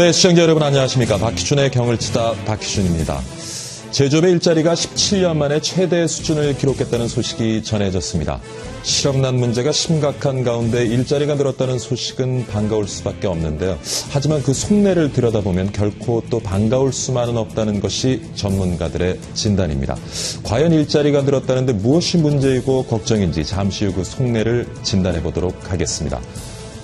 네, 시청자 여러분 안녕하십니까. 박희준의 경을 치다 박희준입니다. 제조업의 일자리가 17년 만에 최대 수준을 기록했다는 소식이 전해졌습니다. 실업난 문제가 심각한 가운데 일자리가 늘었다는 소식은 반가울 수밖에 없는데요. 하지만 그 속내를 들여다보면 결코 또 반가울 수만은 없다는 것이 전문가들의 진단입니다. 과연 일자리가 늘었다는데 무엇이 문제이고 걱정인지 잠시 후 그 속내를 진단해 보도록 하겠습니다.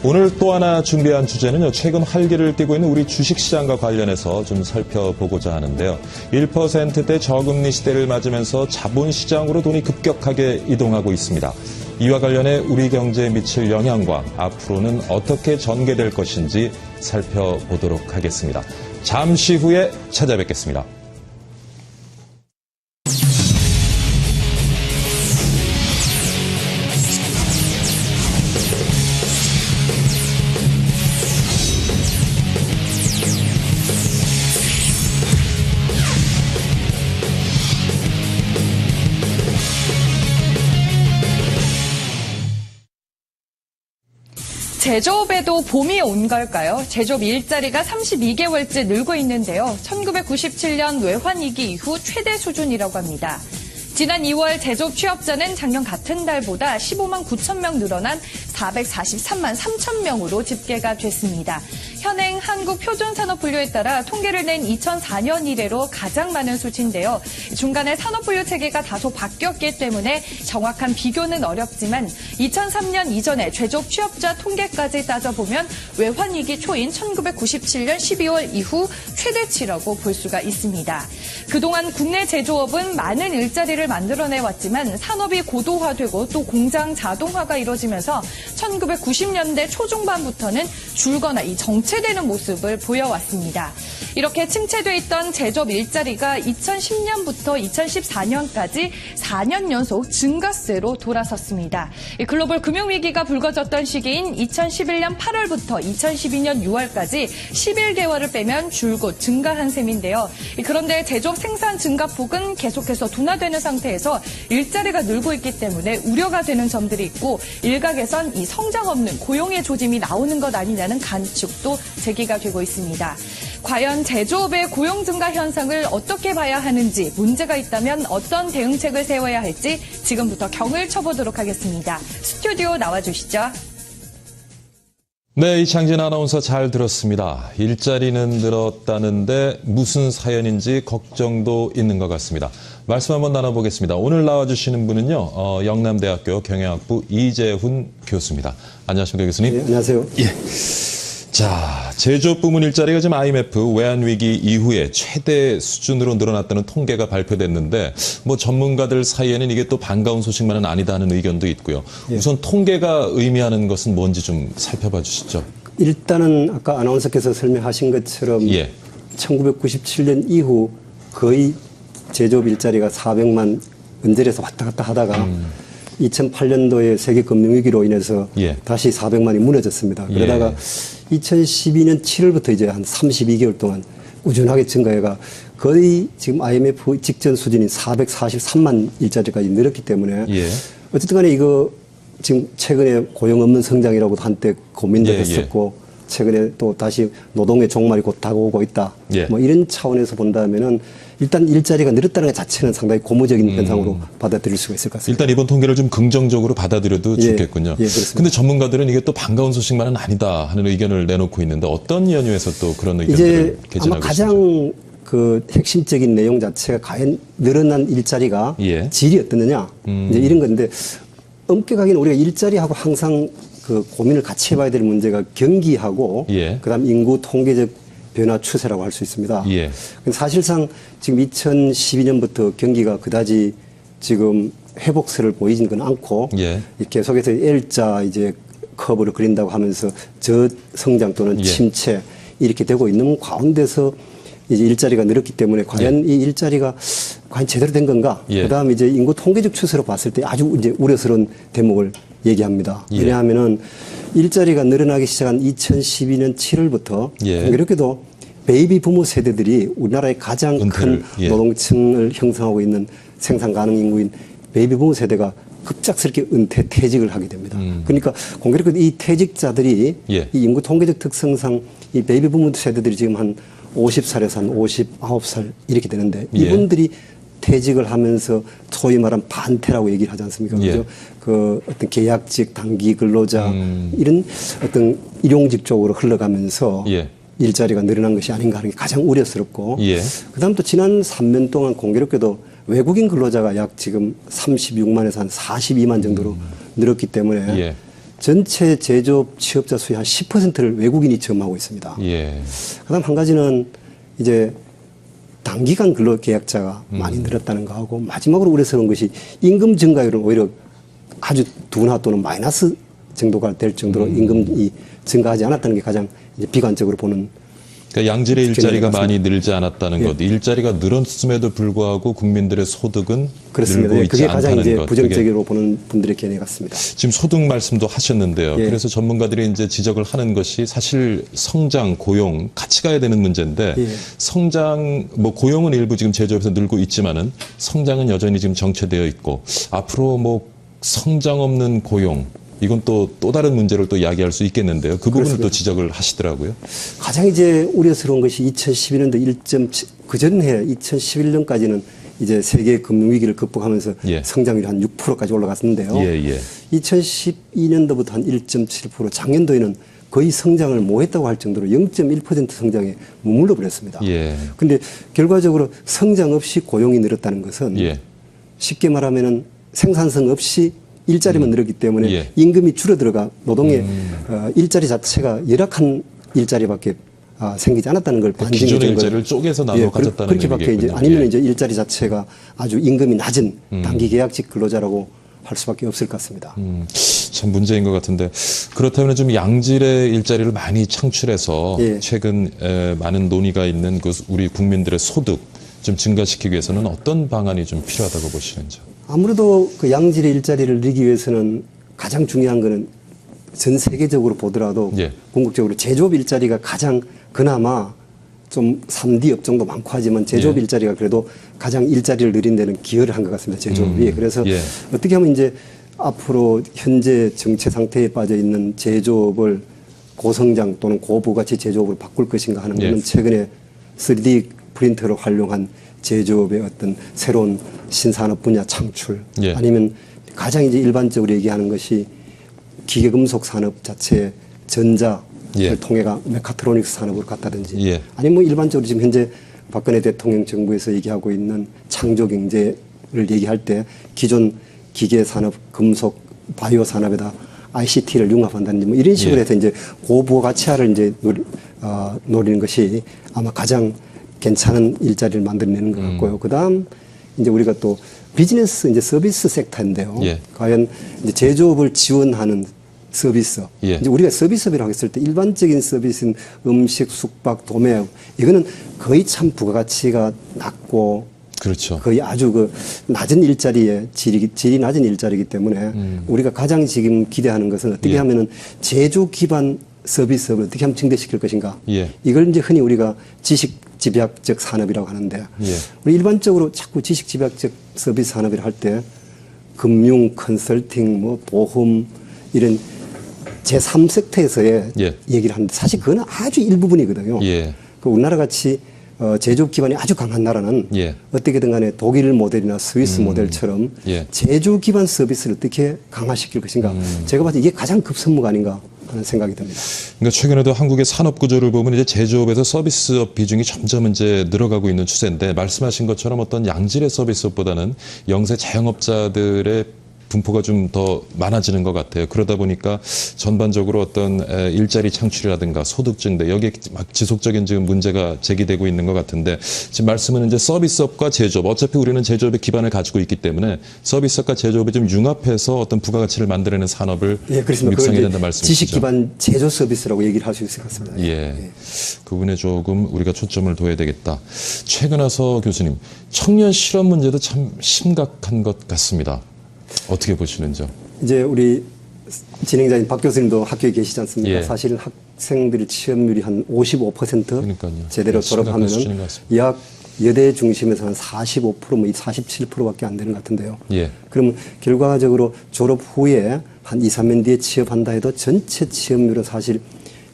오늘 또 하나 준비한 주제는요. 최근 활기를 띠고 있는 우리 주식시장과 관련해서 좀 살펴보고자 하는데요. 1%대 저금리 시대를 맞으면서 자본시장으로 돈이 급격하게 이동하고 있습니다. 이와 관련해 우리 경제에 미칠 영향과 앞으로는 어떻게 전개될 것인지 살펴보도록 하겠습니다. 잠시 후에 찾아뵙겠습니다. 제조업에도 봄이 온 걸까요? 제조업 일자리가 32개월째 늘고 있는데요. 1997년 외환위기 이후 최대 수준이라고 합니다. 지난 2월 제조업 취업자는 작년 같은 달보다 15만 9천 명 늘어난 443만 3천 명으로 집계가 됐습니다. 현행 한국표준산업분류에 따라 통계를 낸 2004년 이래로 가장 많은 수치인데요. 중간에 산업분류 체계가 다소 바뀌었기 때문에 정확한 비교는 어렵지만 2003년 이전에 제조업 취업자 통계까지 따져보면 외환위기 초인 1997년 12월 이후 최대치라고 볼 수가 있습니다. 그동안 국내 제조업은 많은 일자리를 만들어내왔지만 산업이 고도화되고 또 공장 자동화가 이루어지면서 1990년대 초중반부터는 줄거나 정체되는 모습을 보여왔습니다. 이렇게 침체돼 있던 제조업 일자리가 2010년부터 2014년까지 4년 연속 증가세로 돌아섰습니다. 글로벌 금융위기가 불거졌던 시기인 2011년 8월부터 2012년 6월까지 11개월을 빼면 줄곧 증가한 셈인데요. 그런데 제조업 생산 증가폭은 계속해서 둔화되는 상태에서 일자리가 늘고 있기 때문에 우려가 되는 점들이 있고 일각에선 이 성장 없는 고용의 조짐이 나오는 것 아니냐는 관측도 제기가 되고 있습니다. 과연 제조업의 고용 증가 현상을 어떻게 봐야 하는지, 문제가 있다면 어떤 대응책을 세워야 할지 지금부터 경을 쳐보도록 하겠습니다. 스튜디오 나와주시죠. 네, 이창진 아나운서 잘 들었습니다. 일자리는 늘었다는데 무슨 사연인지 걱정도 있는 것 같습니다. 말씀 한번 나눠보겠습니다. 오늘 나와주시는 분은요, 영남대학교 경영학부 이재훈 교수입니다. 안녕하십니까, 교수님? 네, 안녕하세요. 예. 자, 제조업 부문 일자리가 지금 IMF 외환위기 이후에 최대 수준으로 늘어났다는 통계가 발표됐는데 뭐 전문가들 사이에는 이게 또 반가운 소식만은 아니다는 의견도 있고요. 예. 우선 통계가 의미하는 것은 뭔지 좀 살펴봐 주시죠. 일단은 아까 아나운서께서 설명하신 것처럼 예. 1997년 이후 거의 제조업 일자리가 400만 언저리에서 왔다 갔다 하다가 2008년도에 세계 금융위기로 인해서 예. 다시 400만이 무너졌습니다. 그러다가 2012년 7월부터 이제 한 32개월 동안 꾸준하게 증가해가 거의 지금 IMF 직전 수준인 443만 일자리까지 늘었기 때문에 예. 어쨌든 간에 이거 지금 최근에 고용 없는 성장이라고도 한때 고민도 했었고 최근에 또 다시 노동의 종말이 곧 다가오고 있다. 뭐 이런 차원에서 본다면은 일단 일자리가 늘었다는 것 자체는 상당히 고무적인 현상으로 받아들일 수가 있을 것 같습니다. 일단 이번 통계를 좀 긍정적으로 받아들여도 좋겠군요. 그런데 전문가들은 이게 또 반가운 소식만은 아니다 하는 의견을 내놓고 있는데 어떤 연유에서 또 그런 의견들을 개진하고 있습니까? 아마 가장 그 핵심적인 내용 자체가 과연 늘어난 일자리가 질이 어떻느냐 이제 이런 건데 엄격하게는 우리가 일자리하고 항상 그 고민을 같이 해봐야 될 문제가 경기하고 그다음 인구 통계적 변화 추세라고 할 수 있습니다. 사실상 지금 2012년부터 경기가 그다지 지금 회복세를 보이지는 건 않고 계속해서 L자 이제 커브를 그린다고 하면서 저성장 또는 침체 이렇게 되고 있는 가운데서 이제 일자리가 늘었기 때문에 과연 이 일자리가 과연 제대로 된 건가? 그다음 이제 인구 통계적 추세로 봤을 때 아주 이제 우려스러운 대목을 얘기합니다. 왜냐하면은 일자리가 늘어나기 시작한 2012년 7월부터 공교롭게도 베이비 부모 세대들이 우리나라의 가장 큰 노동층을 형성하고 있는 생산 가능 인구인 베이비 부모 세대가 급작스럽게 은퇴 퇴직을 하게 됩니다. 그러니까 공교롭게 이 퇴직자들이 예. 이 인구 통계적 특성상 이 베이비 부모 세대들이 지금 한 50살에서 한 59살 이렇게 되는데 예. 이분들이 퇴직을 하면서 소위 말하는 반퇴라고 얘기를 하지 않습니까? 예. 그죠? 그 어떤 계약직, 단기 근로자 이런 어떤 일용직 쪽으로 흘러가면서 예. 일자리가 늘어난 것이 아닌가 하는 게 가장 우려스럽고 예. 그다음 또 지난 3년 동안 공교롭게도 외국인 근로자가 약 지금 36만에서 한 42만 정도로 늘었기 때문에 예. 전체 제조업 취업자 수의 한 10%를 외국인이 점하고 있습니다. 예. 그다음 한 가지는 이제 단기간 근로 계약자가 많이 늘었다는 거하고 마지막으로 우려스러운 것이 임금 증가율은 오히려 아주 둔화 또는 마이너스 정도가 될 정도로 임금이 증가하지 않았다는 게 가장 이제 비관적으로 보는. 그러니까 양질의 일자리가 같습니다. 많이 늘지 않았다는 예. 것. 일자리가 늘었음에도 불구하고 국민들의 소득은 그렇습니다. 늘고 예, 있지 그게 가장 않다는 이제 것. 부정적으로 보는 분들의 견해 같습니다. 지금 소득 말씀도 하셨는데요. 예. 그래서 전문가들이 이제 지적을 하는 것이 사실 성장, 고용 같이 가야 되는 문제인데 예. 성장, 뭐 고용은 일부 지금 제조업에서 늘고 있지만은 성장은 여전히 지금 정체되어 있고 앞으로 뭐 성장 없는 고용 이건 또 다른 문제를 또 이야기할 수 있겠는데요. 그 부분을 그렇습니다. 또 지적을 하시더라고요. 가장 이제 우려스러운 것이 2012년도 1.7, 그 전해 2011년까지는 이제 세계 금융위기를 극복하면서 예. 성장률이 한 6%까지 올라갔는데요. 예, 예. 2012년도부터 한 1.7%, 작년도에는 거의 성장을 못했다고 할 정도로 0.1% 성장에 머물러 버렸습니다. 예. 근데 결과적으로 성장 없이 고용이 늘었다는 것은 예. 쉽게 말하면은 생산성 없이 일자리만 늘었기 때문에 예. 임금이 줄어들어가 노동의 일자리 자체가 열악한 일자리밖에 생기지 않았다는 걸 반증해 기존의 준 일자리를 쪼개서 나눠 가졌다는 그렇게밖에 이제 얘기겠군요. 아니면 예. 이제 일자리 자체가 아주 임금이 낮은 단기 계약직 근로자라고 할 수밖에 없을 것 같습니다. 참 문제인 것 같은데 그렇다면 좀 양질의 일자리를 많이 창출해서 예. 최근 많은 논의가 있는 그 우리 국민들의 소득 좀 증가시키기 위해서는 어떤 방안이 좀 필요하다고 보시는지요? 아무래도 그 양질의 일자리를 누리기 위해서는 가장 중요한 거는 전 세계적으로 보더라도 예. 궁극적으로 제조업 일자리가 가장 그나마 좀 3D 업종도 많고 하지만 제조업 예. 일자리가 그래도 가장 일자리를 누린 데는 기여를 한 것 같습니다. 제조업이. 그래서 예. 어떻게 하면 이제 앞으로 현재 정체 상태에 빠져 있는 제조업을 고성장 또는 고부가치 제조업으로 바꿀 것인가 하는 예. 것은 최근에 3D 프린터를 활용한 제조업의 어떤 새로운 신산업 분야 창출 예. 아니면 가장 이제 일반적으로 얘기하는 것이 기계금속 산업 자체의 전자를 예. 통해가 메카트로닉스 산업으로 갔다든지 예. 아니면 뭐 일반적으로 지금 현재 박근혜 대통령 정부에서 얘기하고 있는 창조 경제를 얘기할 때 기존 기계 산업, 금속, 바이오 산업에다 ICT를 융합한다든지 뭐 이런 식으로 예. 해서 이제 고부가치화를 이제 노리는 것이 아마 가장 괜찮은 일자리를 만들어내는 것 같고요. 그다음 이제 우리가 또 비즈니스 이제 서비스 섹터인데요. 예. 과연 이제 제조업을 지원하는 서비스. 예. 이제 우리가 서비스업이라고 했을 때 일반적인 서비스는 음식, 숙박, 도매업 이거는 거의 참 부가가치가 낮고 그렇죠. 거의 아주 그 낮은 일자리에 질이 낮은 일자리이기 때문에 우리가 가장 지금 기대하는 것은 어떻게 예. 하면은 제조 기반 서비스업을 어떻게 하면 증대시킬 것인가. 예. 이걸 이제 흔히 우리가 지식 집약적 산업이라고 하는데 예. 우리 일반적으로 자꾸 지식 집약적 서비스 산업이라 할 때 금융, 컨설팅, 뭐 보험 이런 제3섹터에서의 예. 얘기를 하는데 사실 그건 아주 일부분이거든요. 예. 그 우리나라 같이 제조업 기반이 아주 강한 나라는 예. 어떻게든 간에 독일 모델이나 스위스 모델처럼 예. 제조 기반 서비스를 어떻게 강화시킬 것인가. 제가 봤을 때 이게 가장 급선무가 아닌가 하는 생각이 듭니다. 그러니까 최근에도 한국의 산업 구조를 보면 이제 제조업에서 서비스업 비중이 점점 이제 늘어가고 있는 추세인데 말씀하신 것처럼 어떤 양질의 서비스업보다는 영세 자영업자들의 분포가 좀 더 많아지는 것 같아요. 그러다 보니까 전반적으로 어떤 일자리 창출이라든가 소득 증대 여기에 막 지속적인 지금 문제가 제기되고 있는 것 같은데 지금 말씀은 이제 서비스업과 제조업 어차피 우리는 제조업의 기반을 가지고 있기 때문에 서비스업과 제조업이 좀 융합해서 어떤 부가가치를 만들어내는 산업을 예, 그렇습니다. 육성해야 된다 지식 말씀이시죠. 기반 제조 서비스라고 얘기를 할 수 있을 것 같습니다. 예. 그 부분에 조금 우리가 초점을 둬야 되겠다. 최근 와서 교수님, 청년 실업 문제도 참 심각한 것 같습니다. 어떻게 보시는지요? 이제 우리 진행자인 박 교수님도 학교에 계시지 않습니까? 예. 사실은 학생들의 취업률이 한 55% 그러니까요. 제대로 심각한 수준인 졸업하면은 것 같습니다. 약 여대 중심에서 한 45%, 뭐 47%밖에 안 되는 것 같은데요. 예. 그러면 결과적으로 졸업 후에 한 2, 3년 뒤에 취업한다 해도 전체 취업률은 사실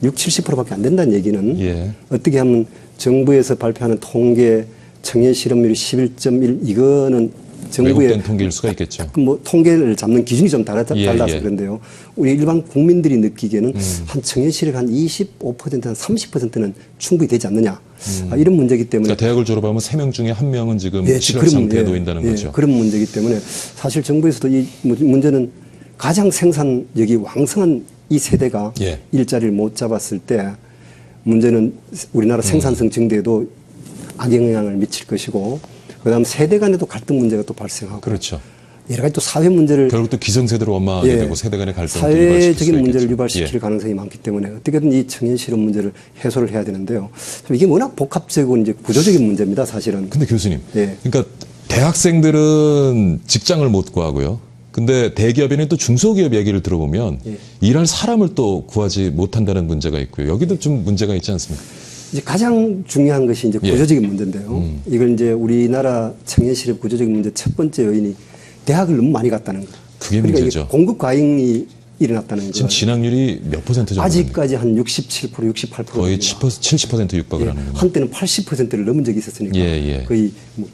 60, 70%밖에 안 된다는 얘기는 예. 어떻게 하면 정부에서 발표하는 통계 청년 실업률이 11.1 이거는 정부의 왜곡된 통계일 수가 있겠죠. 뭐 통계를 잡는 기준이 좀 달라서 예. 그런데요. 우리 일반 국민들이 느끼기에는 한 청년 실업 한 25%, 한 30%는 충분히 되지 않느냐. 이런 문제이기 때문에. 그러니까 대학을 졸업하면 3명 중에 1명은 지금 예, 실업 그런, 상태에 예, 놓인다는 예, 거죠. 그런 문제이기 때문에 사실 정부에서도 이 문제는 가장 생산력이 왕성한 이 세대가 예. 일자리를 못 잡았을 때 문제는 우리나라 생산성 증대에도 악영향을 미칠 것이고 그다음 세대 간에도 갈등 문제가 또 발생하고 그렇죠. 여러 가지 또 사회 문제를 결국 또 기성세대로 원망하게 예, 되고 세대 간의 갈등을 유발시킬 사회적인 수가 문제를 있겠죠. 유발시킬 예. 가능성이 많기 때문에 어떻게든 이 청년 실업 문제를 해소를 해야 되는데요. 이게 워낙 복합적이고 이제 구조적인 문제입니다, 사실은. 근데 교수님, 예. 그러니까 대학생들은 직장을 못 구하고요. 근데 대기업에는 또 중소기업 얘기를 들어보면 예. 일할 사람을 또 구하지 못한다는 문제가 있고요. 여기도 좀 문제가 있지 않습니까? 이제 가장 중요한 것이 이제 예. 구조적인 문제인데요. 이걸 이제 우리나라 청년 실업 구조적인 문제 첫 번째 요인이 대학을 너무 많이 갔다는 거. 그게 그러니까 문제죠. 이게 공급 과잉이 일어났다는 거. 지금 진학률이 몇 퍼센트 정도? 아직까지 한 67%, 68% 거의 70% 육박을 예, 하는군요. 한때는 80%를 넘은 적이 있었으니까 예, 예. 거의 뭐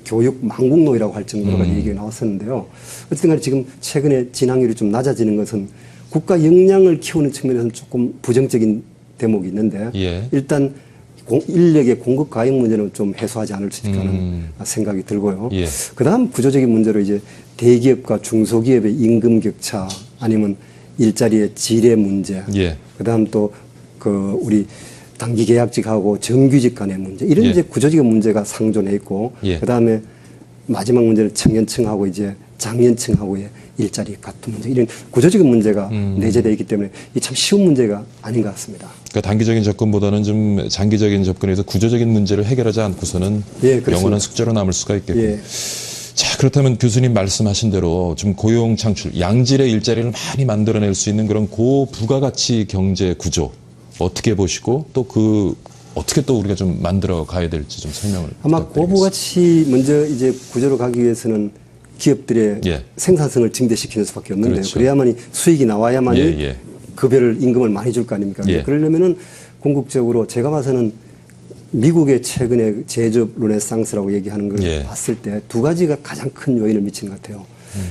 교육 망국노이라고 할 정도로 얘기가 나왔었는데요. 어쨌든 간에 지금 최근에 진학률이 좀 낮아지는 것은 국가 역량을 키우는 측면에서는 조금 부정적인 대목이 있는데 예. 일단 인력의 공급 과잉 문제는 좀 해소하지 않을 수 있다는 생각이 들고요. 예. 그다음 구조적인 문제로 이제 대기업과 중소기업의 임금 격차 아니면 일자리의 질의 문제, 예. 그다음 또 그 우리 단기 계약직하고 정규직 간의 문제 이런 예. 이제 구조적인 문제가 상존해 있고 예. 그다음에 마지막 문제는 청년층하고 이제 장년층하고의 일자리 같은 문제 이런 구조적인 문제가 내재되어 있기 때문에 이 참 쉬운 문제가 아닌 것 같습니다. 그러니까 단기적인 접근보다는 좀 장기적인 접근에서 구조적인 문제를 해결하지 않고서는 예, 그렇습니다. 영원한 숙제로 남을 수가 있겠고. 예. 자, 그렇다면 교수님 말씀하신 대로 좀 고용 창출, 양질의 일자리를 많이 만들어낼 수 있는 그런 고부가가치 경제 구조 어떻게 보시고 또 어떻게 또 우리가 좀 만들어 가야 될지 좀 설명을 아마 부탁드리겠습니다. 고부가치 먼저 이제 구조로 가기 위해서는 기업들의 예. 생산성을 증대시키는 수밖에 없는데요. 그렇죠. 그래야만이 수익이 나와야만이 예, 예. 급여를 임금을 많이 줄 거 아닙니까? 예. 그러려면은 궁극적으로 제가 봐서는 미국의 최근에 제조업 르네상스라고 얘기하는 걸 예. 봤을 때 두 가지가 가장 큰 요인을 미치는 것 같아요.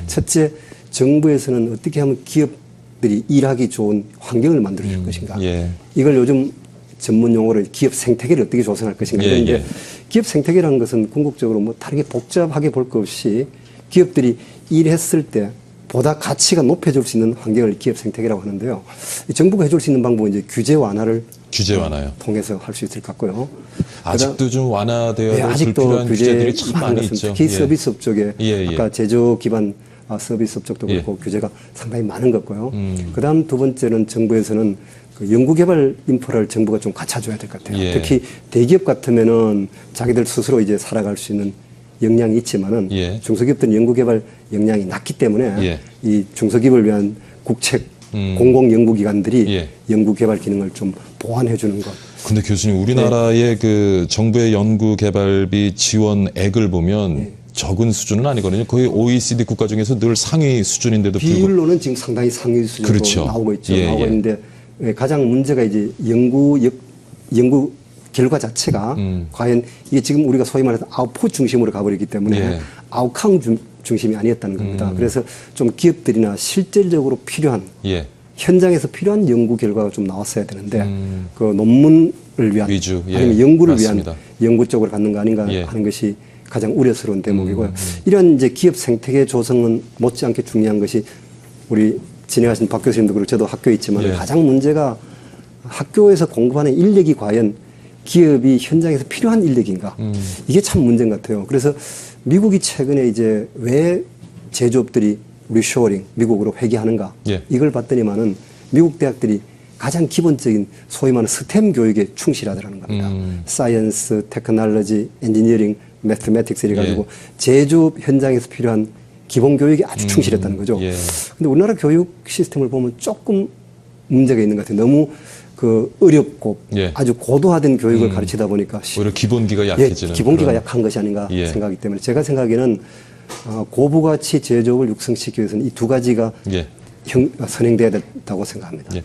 첫째, 정부에서는 어떻게 하면 기업들이 일하기 좋은 환경을 만들어 줄 것인가. 예. 이걸 요즘 전문 용어로 기업 생태계를 어떻게 조성할 것인가. 예, 그런데 예. 기업 생태계라는 것은 궁극적으로 뭐 다르게 복잡하게 볼 것 없이 기업들이 일했을 때 보다 가치가 높여줄 수 있는 환경을 기업 생태계라고 하는데요. 이 정부가 해줄 수 있는 방법은 이제 규제 완화를 규제 완화요. 통해서 할 수 있을 것 같고요. 아직도 좀 완화되어야 네, 될 아직도 불필요한 규제들이 규제 참 많이 있죠. 특히 서비스업 쪽에 예, 예. 아까 제조 기반 서비스업 쪽도 예. 그렇고 규제가 상당히 많은 것 같고요. 그다음 두 번째는 정부에서는 그 연구개발 인프라를 정부가 좀 갖춰줘야 될 것 같아요. 예. 특히 대기업 같으면은 자기들 스스로 이제 살아갈 수 있는 역량이 있지만은 예. 중소기업들은 연구개발 역량이 낮기 때문에 예. 이 중소기업을 위한 국책 공공연구기관들이 예. 연구개발 기능을 좀 보완해주는 것. 근데 교수님, 우리나라의 그 정부의 연구개발비 지원액을 보면 적은 수준은 아니거든요. 거의 OECD 국가 중에서 늘 상위 수준인데도 불구하고. 비율로는 지금 상당히 상위 수준으로 그렇죠. 나오고 있죠. 예, 나오고 예. 있는데 가장 문제가 이제 연구 결과 자체가 과연 이게 지금 우리가 소위 말해서 아웃풋 중심으로 가버리기 때문에 예. 아웃카운 중심이 아니었다는 겁니다. 그래서 좀 기업들이나 실질적으로 필요한 예. 현장에서 필요한 연구 결과가 좀 나왔어야 되는데 그 논문을 위한 위주, 예, 아니면 연구를 맞습니다. 위한 연구 쪽으로 갖는 거 아닌가 예. 하는 것이 가장 우려스러운 대목이고요. 이런 이제 기업 생태계 조성은 못지않게 중요한 것이 우리 진행하신 박 교수님도 그렇고 저도 학교에 있지만 예. 가장 문제가 학교에서 공부하는 인력이 과연 기업이 현장에서 필요한 인력인가 이게 참 문제인 것 같아요. 그래서 미국이 최근에 이제 왜 제조업들이 리쇼어링 미국으로 회귀하는가 예. 이걸 봤더니만은 미국 대학들이 가장 기본적인 소위 말하는 스템 교육에 충실하더라는 겁니다. 사이언스, 테크놀로지, 엔지니어링, 매스매틱스 이래가지고 제조업 현장에서 필요한 기본 교육에 아주 충실했다는 거죠. 예. 근데 우리나라 교육 시스템을 보면 조금 문제가 있는 것 같아요. 너무 그 어렵고 예. 아주 고도화된 교육을 가르치다 보니까 오히려 기본기가 약해지는 기본기가 그런... 약한 것이 아닌가 예. 생각하기 때문에 제가 생각에는 고부가치 제조업을 육성시키기 위해서는 이 두 가지가 예. 선행돼야 된다고 생각합니다. 예.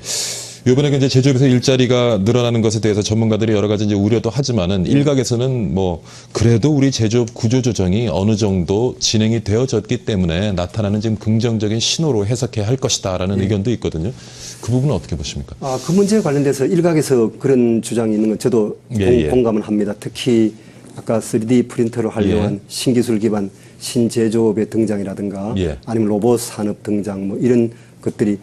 이번에 이제 제조업에서 일자리가 늘어나는 것에 대해서 전문가들이 여러 가지 이제 우려도 하지만은 일각에서는 뭐 그래도 우리 제조업 구조 조정이 어느 정도 진행이 되어졌기 때문에 나타나는 지금 긍정적인 신호로 해석해야 할 것이다라는 의견도 있거든요. 그 부분은 어떻게 보십니까? 그 문제에 관련돼서 일각에서 그런 주장이 있는 건 저도 공감을 합니다. 특히 아까 3D 프린터로 활용한 신기술 기반 신제조업의 등장이라든가 아니면 로봇 산업 등장 뭐 이런 것들이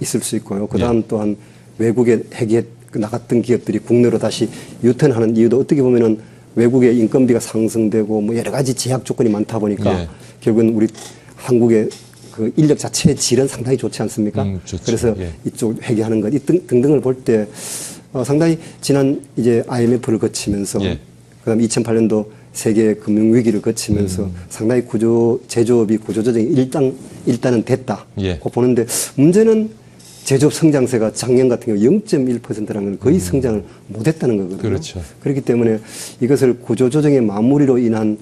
있을 수 있고요. 그다음 또한 외국에 핵에 나갔던 기업들이 국내로 다시 유턴하는 이유도 어떻게 보면은 외국의 인건비가 상승되고 뭐 여러 가지 제약 조건이 많다 보니까 결국은 우리 한국의 그 인력 자체의 질은 상당히 좋지 않습니까? 그래서 이쪽 회귀하는 것 등등을 볼 때 상당히 지난 이제 IMF를 거치면서 그다음 2008년도 세계 금융 위기를 거치면서 상당히 제조업이 구조조정이 일단은 됐다. 고 보는데 문제는 제조업 성장세가 작년 같은 경우 0.1%라는 건 거의 성장을 못했다는 거거든요. 그렇죠. 그렇기 때문에 이것을 구조조정의 마무리로 인한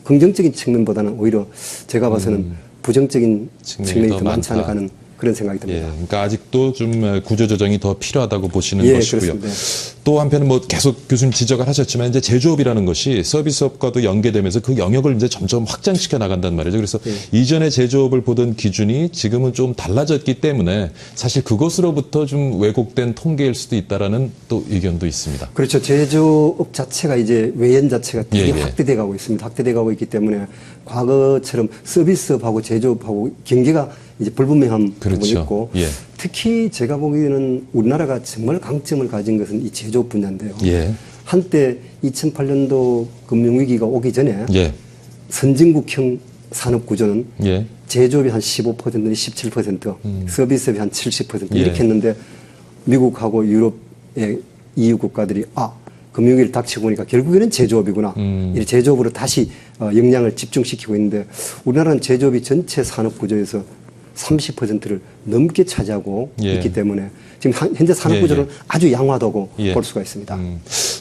긍정적인 측면보다는 오히려 제가 봐서는 부정적인 측면이 더 많지 않을까 하는 그런 생각이 듭니다. 그러니까 아직도 좀 구조조정이 더 필요하다고 보시는 것이고요. 그렇습니다. 또 한편은 뭐 계속 교수님 지적을 하셨지만 이제 제조업이라는 것이 서비스업과도 연계되면서 그 영역을 이제 점점 확장시켜 나간단 말이죠. 그래서 이전에 제조업을 보던 기준이 지금은 좀 달라졌기 때문에 사실 그것으로부터 좀 왜곡된 통계일 수도 있다라는 또 의견도 있습니다. 그렇죠. 제조업 자체가 이제 외연 자체가 되게 확대돼 가고 있습니다. 확대돼 가고 있기 때문에 과거처럼 서비스업하고 제조업하고 경계가 이제 불분명한 부분이 있고 특히 제가 보기에는 우리나라가 정말 강점을 가진 것은 이 제조업 분야인데요. 한때 2008년도 금융위기가 오기 전에 선진국형 산업구조는 제조업이 한 15% 내지 17%, 서비스업이 한 70% 이렇게 했는데 미국하고 유럽의 EU 국가들이 금융위기를 닥치고 보니까 결국에는 제조업이구나. 이 제조업으로 다시 역량을 집중시키고 있는데 우리나라는 제조업이 전체 산업구조에서 30%를 넘게 차지하고 있기 때문에 지금 현재 산업구조는 아주 양화되고 볼 수가 있습니다.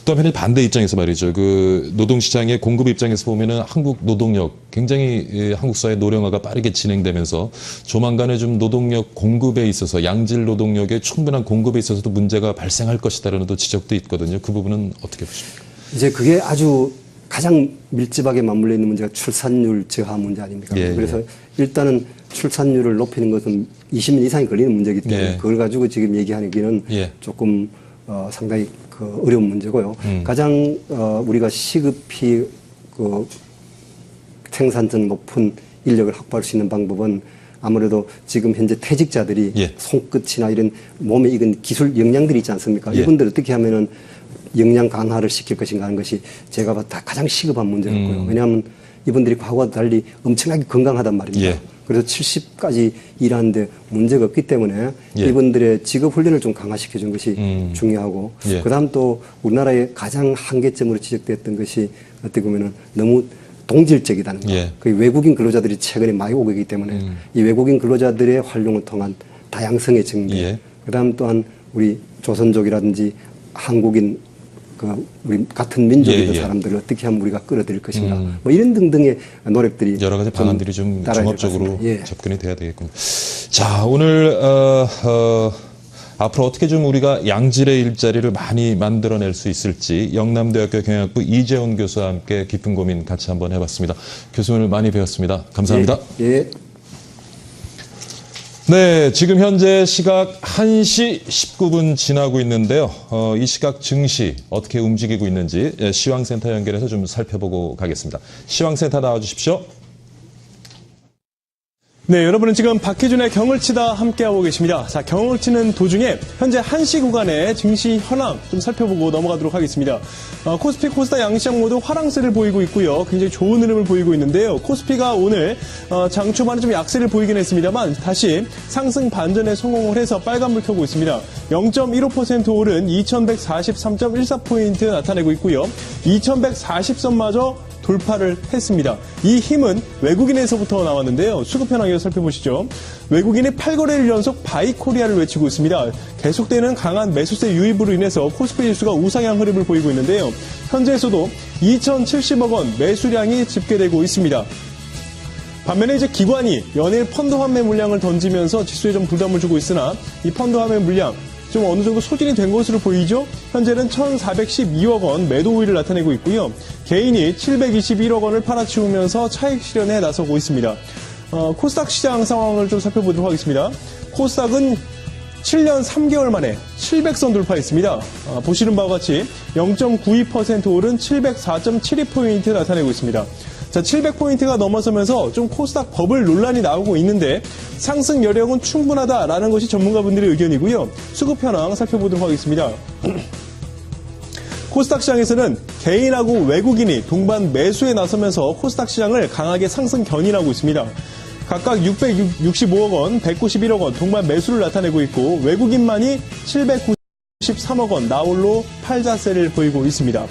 또 한편에 반대 입장에서 말이죠. 그 노동시장의 공급 입장에서 보면은 한국 노동력 굉장히 한국 사회 노령화가 빠르게 진행되면서 조만간에 좀 노동력 공급에 있어서 양질 노동력의 충분한 공급에 있어서도 문제가 발생할 것이다라는 또 지적도 있거든요. 그 부분은 어떻게 보십니까? 이제 그게 아주 가장 밀집하게 맞물려 있는 문제가 출산율 저하 문제 아닙니까? 그래서 일단은 출산율을 높이는 것은 20년 이상이 걸리는 문제이기 때문에 그걸 가지고 지금 얘기하기는 조금 상당히 어려운 문제고요. 가장 우리가 시급히 생산성 높은 인력을 확보할 수 있는 방법은 아무래도 지금 현재 퇴직자들이 손끝이나 이런 몸에 익은 기술 역량들이 있지 않습니까? 이분들 어떻게 하면은 역량 강화를 시킬 것인가 하는 것이 제가 봐 가장 시급한 문제였고요. 왜냐하면 이분들이 과거와 달리 엄청나게 건강하단 말입니다. 그래서 70까지 일하는데 문제가 없기 때문에 이분들의 직업 훈련을 좀 강화시켜 준 것이 중요하고 그다음 또 우리나라의 가장 한계점으로 지적됐던 것이 어떻게 보면은 너무 동질적이다는 거. 그 외국인 근로자들이 최근에 많이 오고 있기 때문에 이 외국인 근로자들의 활용을 통한 다양성의 증대. 그다음 또한 우리 조선족이라든지 한국인 우리 같은 민족의 사람들을 어떻게 하면 우리가 끌어들일 것인가 뭐 이런 등등의 노력들이 여러 가지 방안들이 좀 종합적으로 접근이 돼야 되겠군요. 자, 오늘 앞으로 어떻게 좀 우리가 양질의 일자리를 많이 만들어낼 수 있을지 영남대학교 경영학부 이재훈 교수와 함께 깊은 고민 같이 한번 해봤습니다. 교수 오늘 많이 배웠습니다. 감사합니다. 네, 지금 현재 시각 1시 19분 지나고 있는데요. 이 시각 증시 어떻게 움직이고 있는지 시황센터 연결해서 좀 살펴보고 가겠습니다. 시황센터 나와주십시오. 네, 여러분은 지금 박희준의 경을 치다 함께하고 계십니다. 자, 경을 치는 도중에 현재 1시 구간의 증시 현황 좀 살펴보고 넘어가도록 하겠습니다. 코스피, 코스닥 양시장 모두 화랑세를 보이고 있고요. 굉장히 좋은 흐름을 보이고 있는데요. 코스피가 오늘 장 초반에 좀 약세를 보이긴 했습니다만 다시 상승 반전에 성공을 해서 빨간불 켜고 있습니다. 0.15% 오른 2143.14포인트 나타내고 있고요. 2140선마저 돌파를 했습니다. 이 힘은 외국인에서부터 나왔는데요. 수급 현황 이어 살펴보시죠. 외국인이 8거래일 연속 바이코리아를 외치고 있습니다. 계속되는 강한 매수세 유입으로 인해서 코스피 지수가 우상향 흐름을 보이고 있는데요. 현재에서도 2,070억 원 매수량이 집계되고 있습니다. 반면에 이제 기관이 연일 펀드 환매 물량을 던지면서 지수에 좀 부담을 주고 있으나 이 펀드 환매 물량 좀 어느 정도 소진이 된 것으로 보이죠? 현재는 1,412억 원 매도 우위를 나타내고 있고요. 개인이 721억 원을 팔아치우면서 차익 실현에 나서고 있습니다. 코스닥 시장 상황을 좀 살펴보도록 하겠습니다. 코스닥은 7년 3개월 만에 700선 돌파했습니다. 보시는 바와 같이 0.92% 오른 704.72포인트 나타내고 있습니다. 자, 700포인트가 넘어서면서 좀 코스닥 버블 논란이 나오고 있는데 상승 여력은 충분하다라는 것이 전문가분들의 의견이고요. 수급 현황 살펴보도록 하겠습니다. 코스닥 시장에서는 개인하고 외국인이 동반 매수에 나서면서 코스닥 시장을 강하게 상승 견인하고 있습니다. 각각 665억 원, 191억 원 동반 매수를 나타내고 있고 외국인만이 793억 원 나홀로 팔자세를 보이고 있습니다.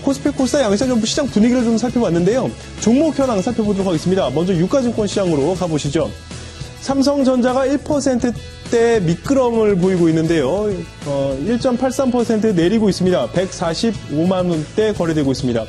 코스피 코스닥 양시장 전부 시장 분위기를 좀 살펴봤는데요. 종목 현황 살펴보도록 하겠습니다. 먼저 유가증권 시장으로 가보시죠. 삼성전자가 1%대 미끄럼을 보이고 있는데요. 1.83% 내리고 있습니다. 145만 원대 거래되고 있습니다.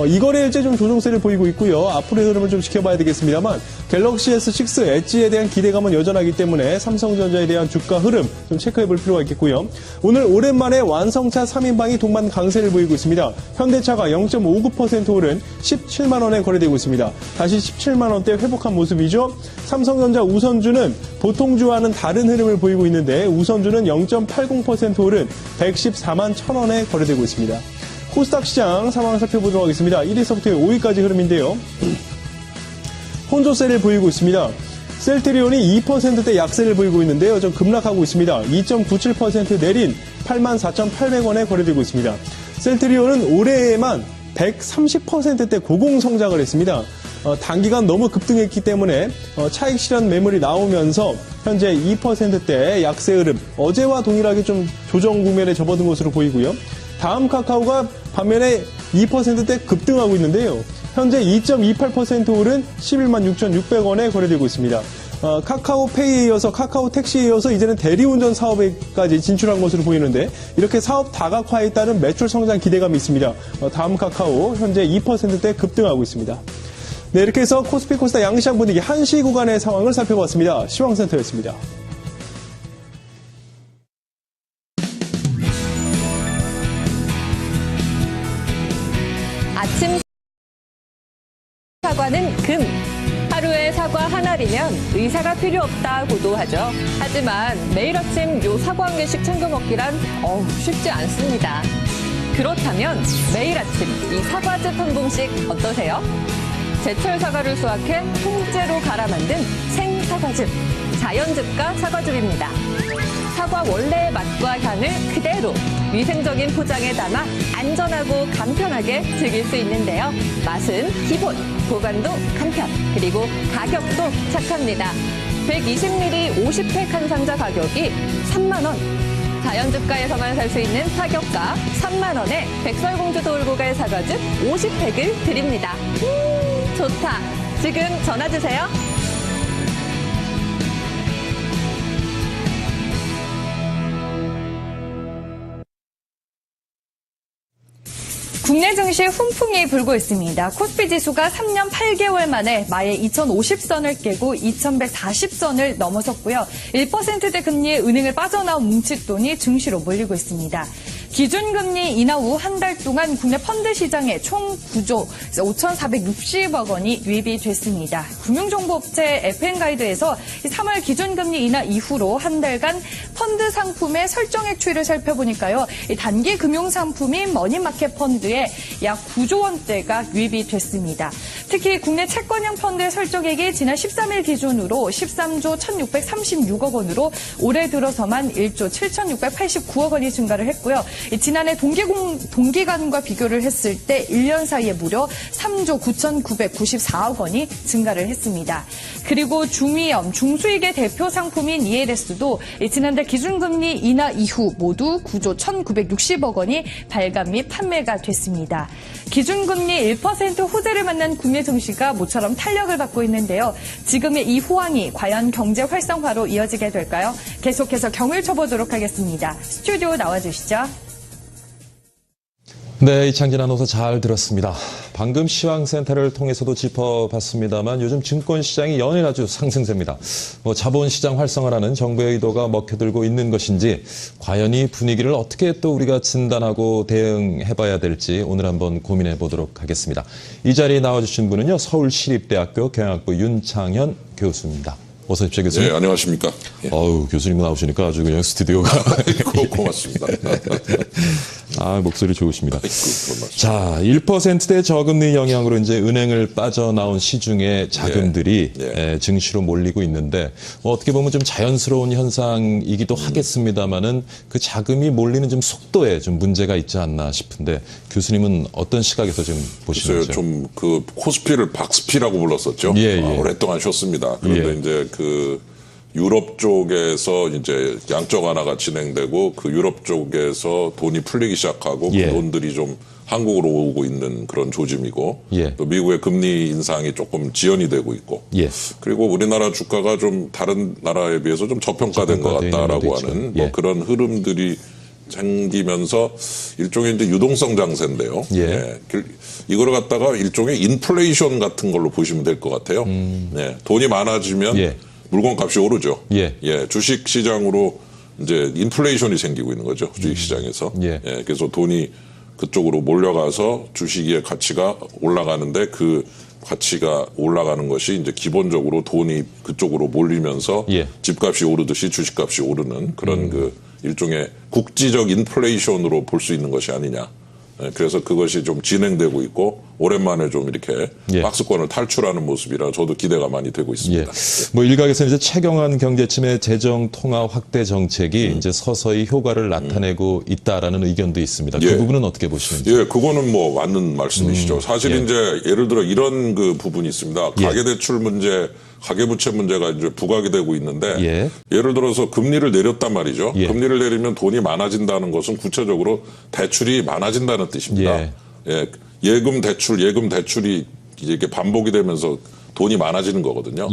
이 거래일째 좀 조정세를 보이고 있고요. 앞으로의 흐름을 좀 지켜봐야 되겠습니다만 갤럭시 S6 엣지에 대한 기대감은 여전하기 때문에 삼성전자에 대한 주가 흐름 좀 체크해볼 필요가 있겠고요. 오늘 오랜만에 완성차 3인방이 동반 강세를 보이고 있습니다. 현대차가 0.59% 오른 17만 원에 거래되고 있습니다. 다시 17만 원대 회복한 모습이죠. 삼성전자 우선주는 보통주와는 다른 흐름을 보이고 있는데 우선주는 0.80% 오른 114만 1,000원에 거래되고 있습니다. 코스닥 시장 상황을 살펴보도록 하겠습니다. 1위서부터 5위까지 흐름인데요. 혼조세를 보이고 있습니다. 셀트리온이 2%대 약세를 보이고 있는데요. 좀 급락하고 있습니다. 2.97% 내린 84,800원에 거래되고 있습니다. 셀트리온은 올해에만 130%대 고공성장을 했습니다. 단기간 너무 급등했기 때문에 차익 실현 매물이 나오면서 현재 2%대 약세 흐름, 어제와 동일하게 좀 조정 국면에 접어든 것으로 보이고요. 다음 카카오가 반면에 2%대 급등하고 있는데요. 현재 2.28% 오른 11만 6,600원에 거래되고 있습니다. 카카오페이에 이어서 카카오 택시에 이어서 이제는 대리운전 사업에까지 진출한 것으로 보이는데 이렇게 사업 다각화에 따른 매출 성장 기대감이 있습니다. 다음 카카오 현재 2%대 급등하고 있습니다. 네, 이렇게 해서 코스피 코스닥 양시장 분위기 1시 구간의 상황을 살펴봤습니다. 시황센터였습니다. 아침 사과는 금. 하루에 사과 하나리면 의사가 필요 없다고도 하죠. 하지만 매일 아침 요 사과 한 개씩 챙겨 먹기란 쉽지 않습니다. 그렇다면 매일 아침 이 사과즙 한 봉씩 어떠세요? 제철 사과를 수확해 통째로 갈아 만든 생사과즙, 자연즙과 사과즙입니다. 사과 원래의 맛과 향을 그대로 위생적인 포장에 담아 안전하고 간편하게 즐길 수 있는데요. 맛은 기본, 보관도 간편, 그리고 가격도 착합니다. 120ml 50팩 한 상자 가격이 3만 원. 자연즙가에서만 살 수 있는 타격가 3만 원에 백설공주 돌고 갈 사과즙 50팩을 드립니다. 좋다. 지금 전화 주세요. 국내 증시 훈풍이 불고 있습니다. 코스피 지수가 3년 8개월 만에 마의 2050선을 깨고 2140선을 넘어섰고요. 1%대 금리의 은행을 빠져나온 뭉칫돈이 증시로 몰리고 있습니다. 기준금리 인하 후 한 달 동안 국내 펀드 시장에 총 9조 5,460억 원이 유입이 됐습니다. 금융정보업체 FN가이드에서 3월 기준금리 인하 이후로 한 달간 펀드 상품의 설정액 추이를 살펴보니까요. 단기 금융상품인 머니마켓 펀드에 약 9조 원대가 유입이 됐습니다. 특히 국내 채권형 펀드의 설정액이 지난 13일 기준으로 13조 1,636억 원으로 올해 들어서만 1조 7,689억 원이 증가를 했고요. 지난해 동기간과 비교를 했을 때 1년 사이에 무려 3조 9,994억 원이 증가를 했습니다. 그리고 중위험, 중수익의 대표 상품인 ELS도 지난달 기준금리 인하 이후 모두 9조 1,960억 원이 발간 및 판매가 됐습니다. 기준금리 1% 호재를 만난 국내 증시가 모처럼 탄력을 받고 있는데요. 지금의 이 호황이 과연 경제 활성화로 이어지게 될까요? 계속해서 경을 쳐보도록 하겠습니다. 스튜디오 나와주시죠. 네, 이창진 아나운서 잘 들었습니다. 방금 시황센터를 통해서도 짚어봤습니다만 요즘 증권시장이 연일 아주 상승세입니다. 자본시장 활성화라는 정부의 의도가 먹혀들고 있는 것인지 과연 이 분위기를 어떻게 또 우리가 진단하고 대응해봐야 될지 오늘 한번 고민해보도록 하겠습니다. 이 자리에 나와주신 분은요, 서울시립대학교 경영학부 윤창현 교수입니다. 어서 오십시오, 교수님. 네, 안녕하십니까. 예. 교수님 나오시니까 아주 그냥 스튜디오가. 고맙습니다. 목소리 좋으십니다. 고맙습니다. 자, 1%대 저금리 영향으로 이제 은행을 빠져나온 시중의 자금들이 증시로 몰리고 있는데, 어떻게 보면 좀 자연스러운 현상이기도 하겠습니다만은 그 자금이 몰리는 좀 속도에 좀 문제가 있지 않나 싶은데, 교수님은 어떤 시각에서 지금 보시는지요? 좀 그 코스피를 박스피라고 불렀었죠. 오랫동안 쉬었습니다. 그런데 이제 그 유럽 쪽에서 이제 양적 완화가 진행되고 그 유럽 쪽에서 돈이 풀리기 시작하고 그 돈들이 좀 한국으로 오고 있는 그런 조짐이고 또 미국의 금리 인상이 조금 지연이 되고 있고 그리고 우리나라 주가가 좀 다른 나라에 비해서 좀 저평가된 것 같다라고 하는 뭐 그런 흐름들이 생기면서 일종의 이제 유동성 장세인데요. 이거를 갖다가 일종의 인플레이션 같은 걸로 보시면 될 것 같아요. 돈이 많아지면 물건 값이 오르죠. 주식 시장으로 이제 인플레이션이 생기고 있는 거죠. 주식 시장에서. 그래서 돈이 그쪽으로 몰려가서 주식의 가치가 올라가는데 그 가치가 올라가는 것이 이제 기본적으로 돈이 그쪽으로 몰리면서 집값이 오르듯이 주식값이 오르는 그런 그 일종의 국지적 인플레이션으로 볼 수 있는 것이 아니냐. 그래서 그것이 좀 진행되고 있고 오랜만에 좀 이렇게 박스권을 탈출하는 모습이라 저도 기대가 많이 되고 있습니다. 뭐 일각에서는 이제 최경환 경제침의 재정 통화 확대 정책이 이제 서서히 효과를 나타내고 있다라는 의견도 있습니다. 그 부분은 어떻게 보시는지? 그거는 뭐 맞는 말씀이시죠. 사실 이제 예를 들어 이런 그 부분이 있습니다. 가계대출 문제, 가계부채 문제가 이제 부각이 되고 있는데 예를 들어서 금리를 내렸단 말이죠. 금리를 내리면 돈이 많아진다는 것은 구체적으로 대출이 많아진다는 뜻입니다. 예금 대출이 이렇게 반복이 되면서 돈이 많아지는 거거든요.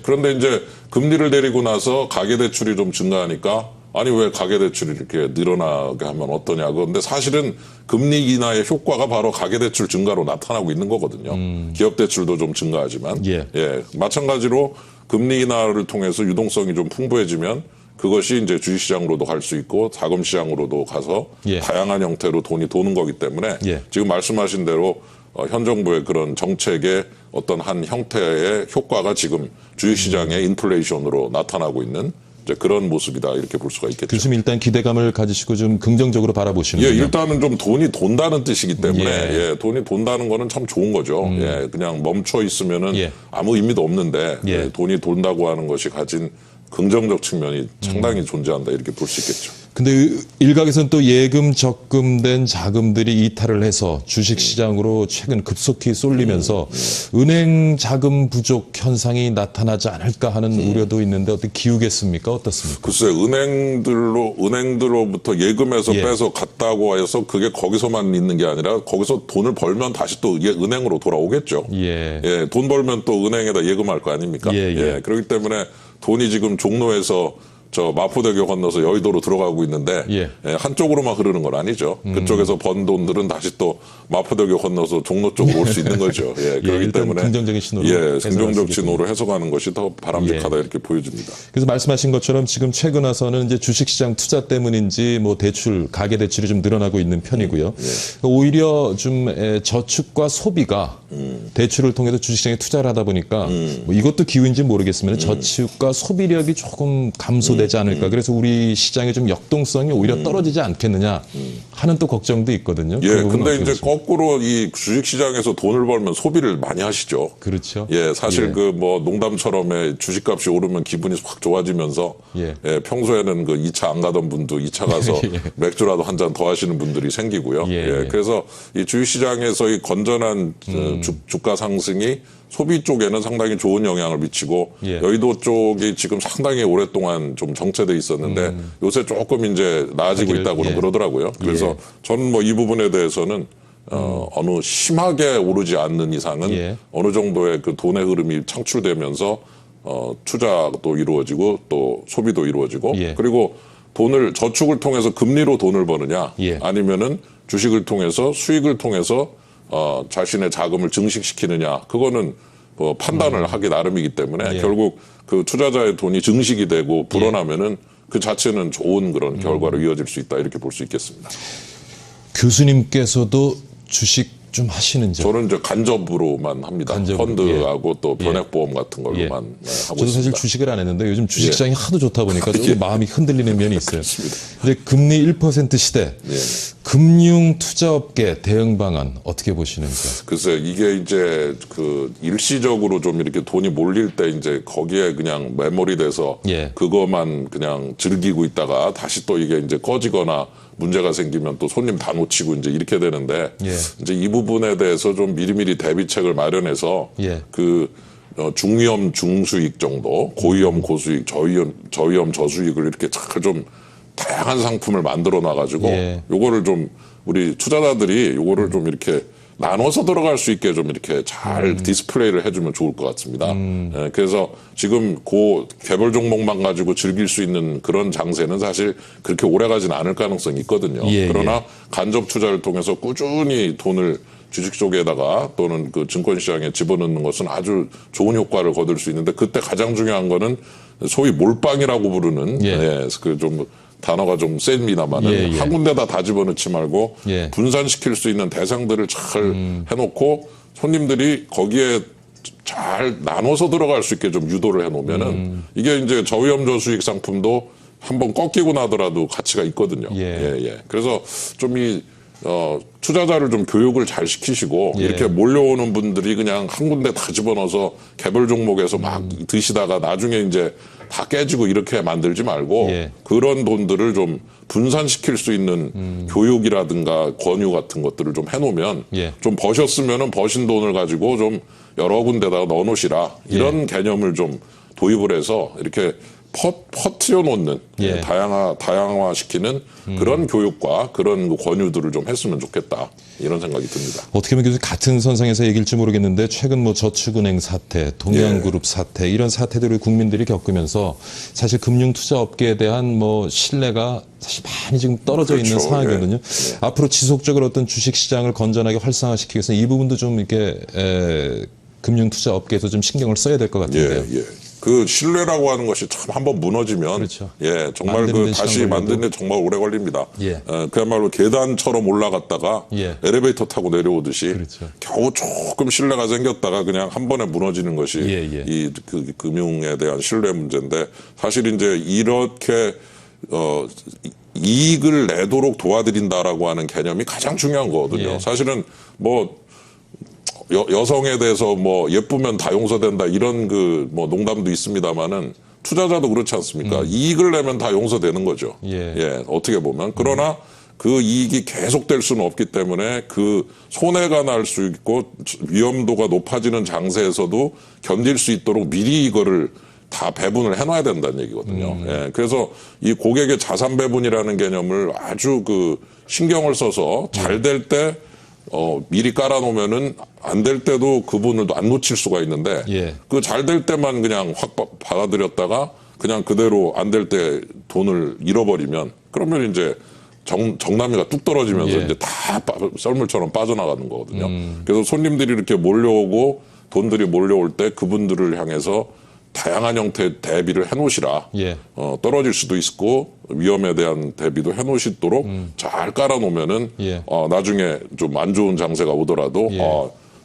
그런데 이제 금리를 내리고 나서 가계대출이 좀 증가하니까 아니 왜 가계대출이 이렇게 늘어나게 하면 어떠냐. 그런데 사실은 금리 인하의 효과가 바로 가계대출 증가로 나타나고 있는 거거든요. 기업대출도 좀 증가하지만 마찬가지로 금리 인하를 통해서 유동성이 좀 풍부해지면 그것이 이제 주식시장으로도 갈 수 있고 자금시장으로도 가서 다양한 형태로 돈이 도는 거기 때문에 지금 말씀하신 대로 현 정부의 그런 정책의 어떤 한 형태의 효과가 지금 주식시장의 인플레이션으로 나타나고 있는 이제 그런 모습이다 이렇게 볼 수가 있겠죠. 교수님 일단 기대감을 가지시고 좀 긍정적으로 바라보시는군요. 일단은 좀 돈이 돈다는 뜻이기 때문에 돈이 돈다는 거는 참 좋은 거죠. 그냥 멈춰 있으면은 아무 의미도 없는데 돈이 돈다고 하는 것이 가진 긍정적 측면이 상당히 존재한다 이렇게 볼 수 있겠죠. 근데 일각에서는 또 예금 적금된 자금들이 이탈을 해서 주식시장으로 최근 급속히 쏠리면서 은행 자금 부족 현상이 나타나지 않을까 하는 우려도 있는데 어떻게 기우겠습니까? 어떻습니까? 글쎄 은행들로부터 예금에서 빼서 갔다고 해서 그게 거기서만 있는 게 아니라 거기서 돈을 벌면 다시 또 은행으로 돌아오겠죠. 돈 벌면 또 은행에다 예금할 거 아닙니까? 그렇기 때문에 돈이 지금 종로에서 저 마포대교 건너서 여의도로 들어가고 있는데 한쪽으로만 흐르는 건 아니죠. 그쪽에서 번 돈들은 다시 또 마포대교 건너서 종로 쪽으로 올 수 있는 거죠. 그렇기 때문에 긍정적인 신호로 긍정적 신호로 해석하는 것이 더 바람직하다 이렇게 보여집니다. 그래서 말씀하신 것처럼 지금 최근 와서는 이제 주식시장 투자 때문인지 뭐 대출, 가계 대출이 좀 늘어나고 있는 편이고요. 오히려 좀 저축과 소비가 대출을 통해서 주식시장에 투자를 하다 보니까 뭐 이것도 기후인지 모르겠으면 저축과 소비력이 조금 감소되지 않을까. 그래서 우리 시장의 좀 역동성이 오히려 떨어지지 않겠느냐 하는 또 걱정도 있거든요. 예, 그 근데 이제 보십니까? 거꾸로 이 주식시장에서 돈을 벌면 소비를 많이 하시죠. 그렇죠. 예, 사실 예. 그 뭐 농담처럼 주식값이 오르면 기분이 확 좋아지면서 예. 예, 평소에는 그 2차 안 가던 분도 2차 가서 예. 맥주라도 한 잔 더 하시는 분들이 생기고요. 예, 예, 예. 그래서 이 주식시장에서 이 건전한 주가 상승이 소비 쪽에는 상당히 좋은 영향을 미치고 예. 여의도 쪽이 지금 상당히 오랫동안 좀 정체돼 있었는데 요새 조금 이제 나아지고 있다고는 예. 그러더라고요. 그래서 예. 저는 뭐 이 부분에 대해서는 어느 심하게 오르지 않는 이상은 예. 어느 정도의 그 돈의 흐름이 창출되면서 투자도 이루어지고 또 소비도 이루어지고 예. 그리고 저축을 통해서 금리로 돈을 버느냐 예. 아니면은 주식을 통해서 수익을 통해서 자신의 자금을 증식시키느냐 그거는 뭐 판단을 하기 나름이기 때문에 예. 결국 그 투자자의 돈이 증식이 되고 불어나면은 그 자체는 좋은 그런 결과로 이어질 수 있다 이렇게 볼 수 있겠습니다. 교수님께서도 주식 좀 하시는지? 저는 이제 간접으로만 합니다. 간접으로, 펀드하고 또 변액보험 같은 걸로만 하고 저도 사실 있습니다. 주식을 안 했는데 요즘 주식시장이 하도 좋다 보니까 좀 예. 마음이 흔들리는 면이 있어요. 그렇습니다. 이제 금리 1% 시대, 예. 금융 투자업계 대응 방안 어떻게 보시는지? 글쎄 이게 이제 그 일시적으로 좀 이렇게 돈이 몰릴 때 이제 거기에 그냥 매몰이 돼서 예. 그것만 그냥 즐기고 있다가 다시 또 이게 이제 꺼지거나 문제가 생기면 또 손님 다 놓치고 이제 이렇게 되는데 예. 이제 이 부분에 대해서 좀 미리미리 대비책을 마련해서 예. 중위험 중수익 정도, 고위험 고수익, 저위험 저수익을 이렇게 잘 좀 다양한 상품을 만들어 놔가지고 예. 요거를 좀 우리 투자자들이 요거를 좀 이렇게 나눠서 들어갈 수 있게 좀 이렇게 잘 디스플레이를 해주면 좋을 것 같습니다. 예, 그래서 지금 개별 종목만 가지고 즐길 수 있는 그런 장세는 사실 그렇게 오래 가지는 않을 가능성이 있거든요. 예, 그러나 예. 간접 투자를 통해서 꾸준히 돈을 주식 쪽에다가 또는 그 증권시장에 집어넣는 것은 아주 좋은 효과를 거둘 수 있는데 그때 가장 중요한 거는 소위 몰빵이라고 부르는 예. 그 좀 단어가 좀 셉니다만은 예, 예. 한 군데다 다 집어넣지 말고 예. 분산시킬 수 있는 대상들을 잘 해놓고 손님들이 거기에 잘 나눠서 들어갈 수 있게 좀 유도를 해놓으면은 이게 이제 저위험 저수익 상품도 한번 꺾이고 나더라도 가치가 있거든요. 예. 그래서 좀 투자자를 좀 교육을 잘 시키시고 예. 이렇게 몰려오는 분들이 그냥 한 군데 다 집어넣어서 개별 종목에서 막 드시다가 나중에 이제 다 깨지고 이렇게 만들지 말고 예. 그런 돈들을 좀 분산시킬 수 있는 교육이라든가 권유 같은 것들을 좀 해놓으면 예. 좀 버셨으면은 버신 돈을 가지고 좀 여러 군데다가 넣어놓으시라 이런 개념을 좀 도입을 해서 이렇게 퍼트려 놓는 예. 다양화시키는 그런 교육과 그런 그 권유들을 좀 했으면 좋겠다 이런 생각이 듭니다. 어떻게 보면 교수님 같은 선상에서 얘기일지 모르겠는데 최근 뭐 저축은행 사태, 동양그룹 사태 이런 사태들을 국민들이 겪으면서 사실 금융투자업계에 대한 뭐 신뢰가 사실 많이 지금 떨어져 있는 그렇죠. 상황이거든요. 앞으로 지속적으로 어떤 주식시장을 건전하게 활성화시키기 위해서 이 부분도 좀 이렇게 금융투자업계에서 좀 신경을 써야 될 것 같은데요. 그 신뢰라고 하는 것이 참 한번 무너지면 그렇죠. 정말 만드는 데 다시 시간 걸려도. 만드는 데 정말 오래 걸립니다. 예. 그야말로 계단처럼 올라갔다가 예. 엘리베이터 타고 내려오듯이 그렇죠. 겨우 조금 신뢰가 생겼다가 그냥 한 번에 무너지는 것이 예. 이 금융에 대한 신뢰 문제인데 사실 이제 이렇게 이익을 내도록 도와드린다라고 하는 개념이 가장 중요한 거거든요. 예. 사실은 뭐 여성에 대해서 뭐 예쁘면 다 용서된다 이런 뭐 농담도 있습니다만은 투자자도 그렇지 않습니까? 이익을 내면 다 용서되는 거죠. 예. 어떻게 보면. 그러나 그 이익이 계속될 수는 없기 때문에 그 손해가 날 수 있고 위험도가 높아지는 장세에서도 견딜 수 있도록 미리 이거를 다 배분을 해놔야 된다는 얘기거든요. 그래서 이 고객의 자산 배분이라는 개념을 아주 신경을 써서 잘 될 때 미리 깔아놓으면은 안 될 때도 그분을 안 놓칠 수가 있는데 예. 그 잘 될 때만 그냥 확 받아들였다가 그냥 그대로 안 될 때 돈을 잃어버리면 그러면 이제 정남이가 뚝 떨어지면서 예. 이제 다 썰물처럼 빠져나가는 거거든요. 그래서 손님들이 이렇게 몰려오고 돈들이 몰려올 때 그분들을 향해서 다양한 형태의 대비를 해놓으시라. 예. 떨어질 수도 있고 위험에 대한 대비도 해놓으시도록 잘 깔아놓으면은 예. 나중에 좀 안 좋은 장세가 오더라도 예.